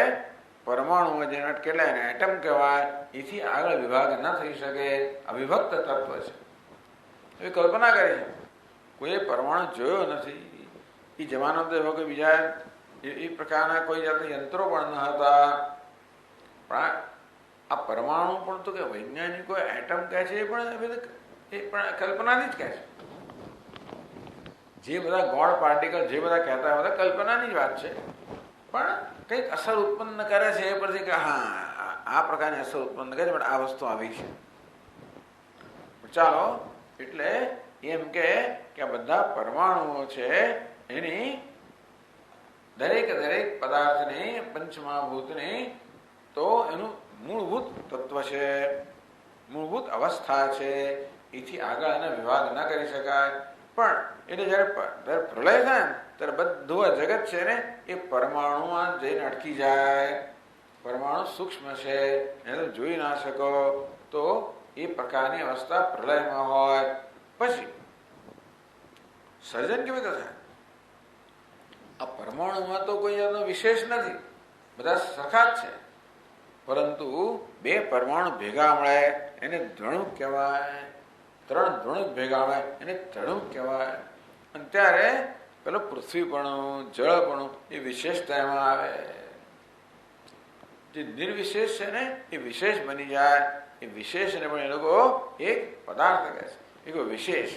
A: પરમાણુમાં જઈને અટકે. એટલે એને એટમ કહેવાય. એથી આગળ વિભાગ ન થઈ શકે. અવિભક્ત તત્વ છે. એવી કલ્પના કરી છે. કોઈ પરમાણુ જોયો નથી. એ જમાનો તો એવો કોઈ બીજા એ પ્રકારના કોઈ જાતના યંત્રો પણ ન હતા. પણ આ પરમાણુ પણ તો કે વૈજ્ઞાનિકો એટમ કહે છે, એ પણ કલ્પનાથી જ કહે છે. જે બધા ગોળ પાર્ટિકલ જે બધા કહેતા હોય બધા કલ્પનાની જ વાત છે. પણ કંઈક અસર ઉત્પન્ન કરે છે એ પરથી કે હા આ પ્રકારની અસર ઉત્પન્ન કરે છે, પણ આ વસ્તુ આવી છે. ચાલો, એટલે એમ કે આ બધા પરમાણુઓ છે એની દરેક દરેક પદાર્થની પંચમહાભૂતની તો એનું મૂળભૂત તત્વ છે, મૂળભૂત અવસ્થા છે. એથી આગળ એનો વિભાગ ન કરી શકાય. પણ એટલે જયારે પ્રલય થાય ને ત્યારે બધું આ જગત છે ને એ પરમાણુમાં જઈને અટકી જાય. પરમાણુ સૂક્ષ્મ છે, એને જોઈ ના શકો. તો એ પ્રકારની અવસ્થા પ્રલયમાં હોય. પછી સર્જન કેવી રીતે થાય? આ પરમાણુમાં તો કોઈ એનો વિશેષ નથી, બધા સરખા જ છે. પરંતુ બે પરમાણુ ભેગા મળે એને દ્રણુક કહેવાય. ત્રણ દ્રણુક ભેગા મળે એને તણુક કહેવાય. અને ત્યારે પેલો પૃથ્વીપણું, જળપણું એ વિશેષતા એમાં આવે. જે નિર્વિશેષ છે ને એ વિશેષ બની જાય. એ વિશેષને પણ એ લોકો એક પદાર્થ કહે છે, એ કોઈ વિશેષ.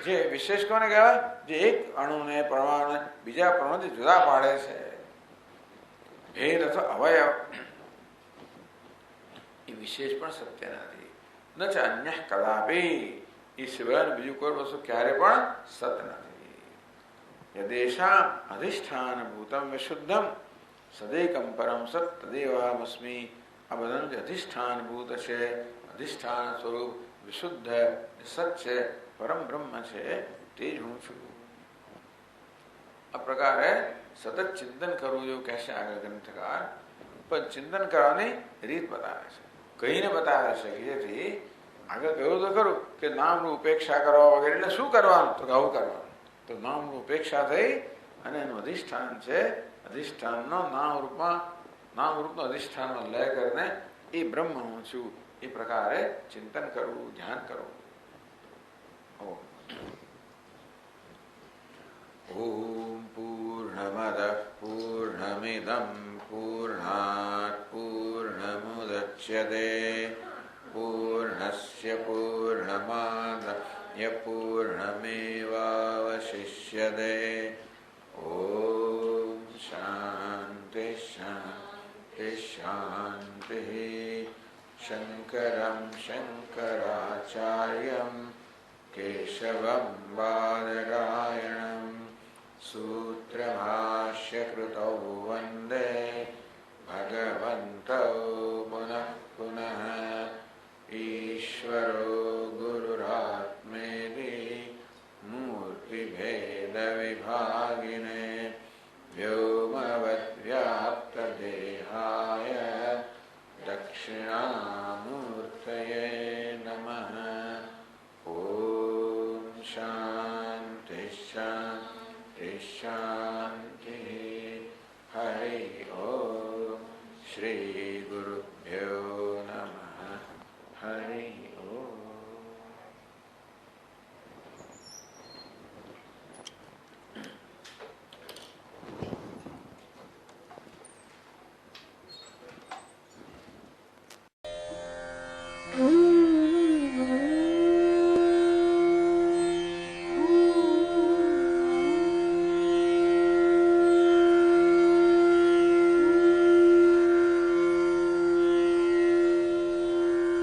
A: જે વિશેષ કોને કહેવાય? જે એક અણુને પરમાણુને બીજા પરમાણુથી જુદા પાડે છે. ભેદ અથવા અવયવ એ વિશેષ પણ સત્ય નથી. ન છે અન્ય કદાપી. એ સિવાય બીજું કોઈ વસ્તુ ક્યારે પણ સત નથી. યદેશામ અધિષ્ઠાન ભૂતમ વિશુદ્ધમ સદેકમ પરમ સત તદેવાહમસ્મિ. આ બધાનું જે અધિષ્ઠાન ભૂત છે, અધિષ્ઠાન સ્વરૂપ વિશુદ્ધ સત છે, પરમ બ્રહ્મ છે, તે જ હું છું. આ પ્રકારે સતત ચિંતન કરવું એવું કહેશે આગળ ગ્રંથકાર. પણ ચિંતન કરવાની રીત બતાવે છે, કહીને બતાવે છે. જેથી આગળ કહ્યું તો ખરું કે નામનું ઉપેક્ષા કરવા વગેરે. એટલે શું કરવાનું? તો આવું કરવાનું. તો નામનું ઉપેક્ષા થઈ અને એનું અધિષ્ઠાન છે, અધિષ્ઠાનનો નામરૂપનો અધિષ્ઠાનમાં લય કરીને એ બ્રહ્મ હું છું એ પ્રકારે ચિંતન કરવું, ધ્યાન કરવું. ઓમ પૂર્ણમદ પૂર્ણમિદં પૂર્ણાત પૂર્ણમુદચ્યતે પૂર્ણસ્ય પૂર્ણમાદાય પૂર્ણમેવાવશિષ્યતે. ઓમ શાંતિ શાંતિ શાંતિ. શંકરં શંકરાચાર્યં કેશવં બાદરાયણં સૂત્રભાષ્યકૃતૌ વંદે ભગવन्तौ પુનઃ પુનઃ. ઈશ્વરો ગુરુરાત્મેતિ મૂર્તિભેદવિભાગિને વ્યોમવદ્વ્યાપ્તદેહાય દક્ષિણામૂર્તયે નમઃ. ઓમ શાંતિ શાંતિ શાંતિ. હરિ ઓમ. શ્રી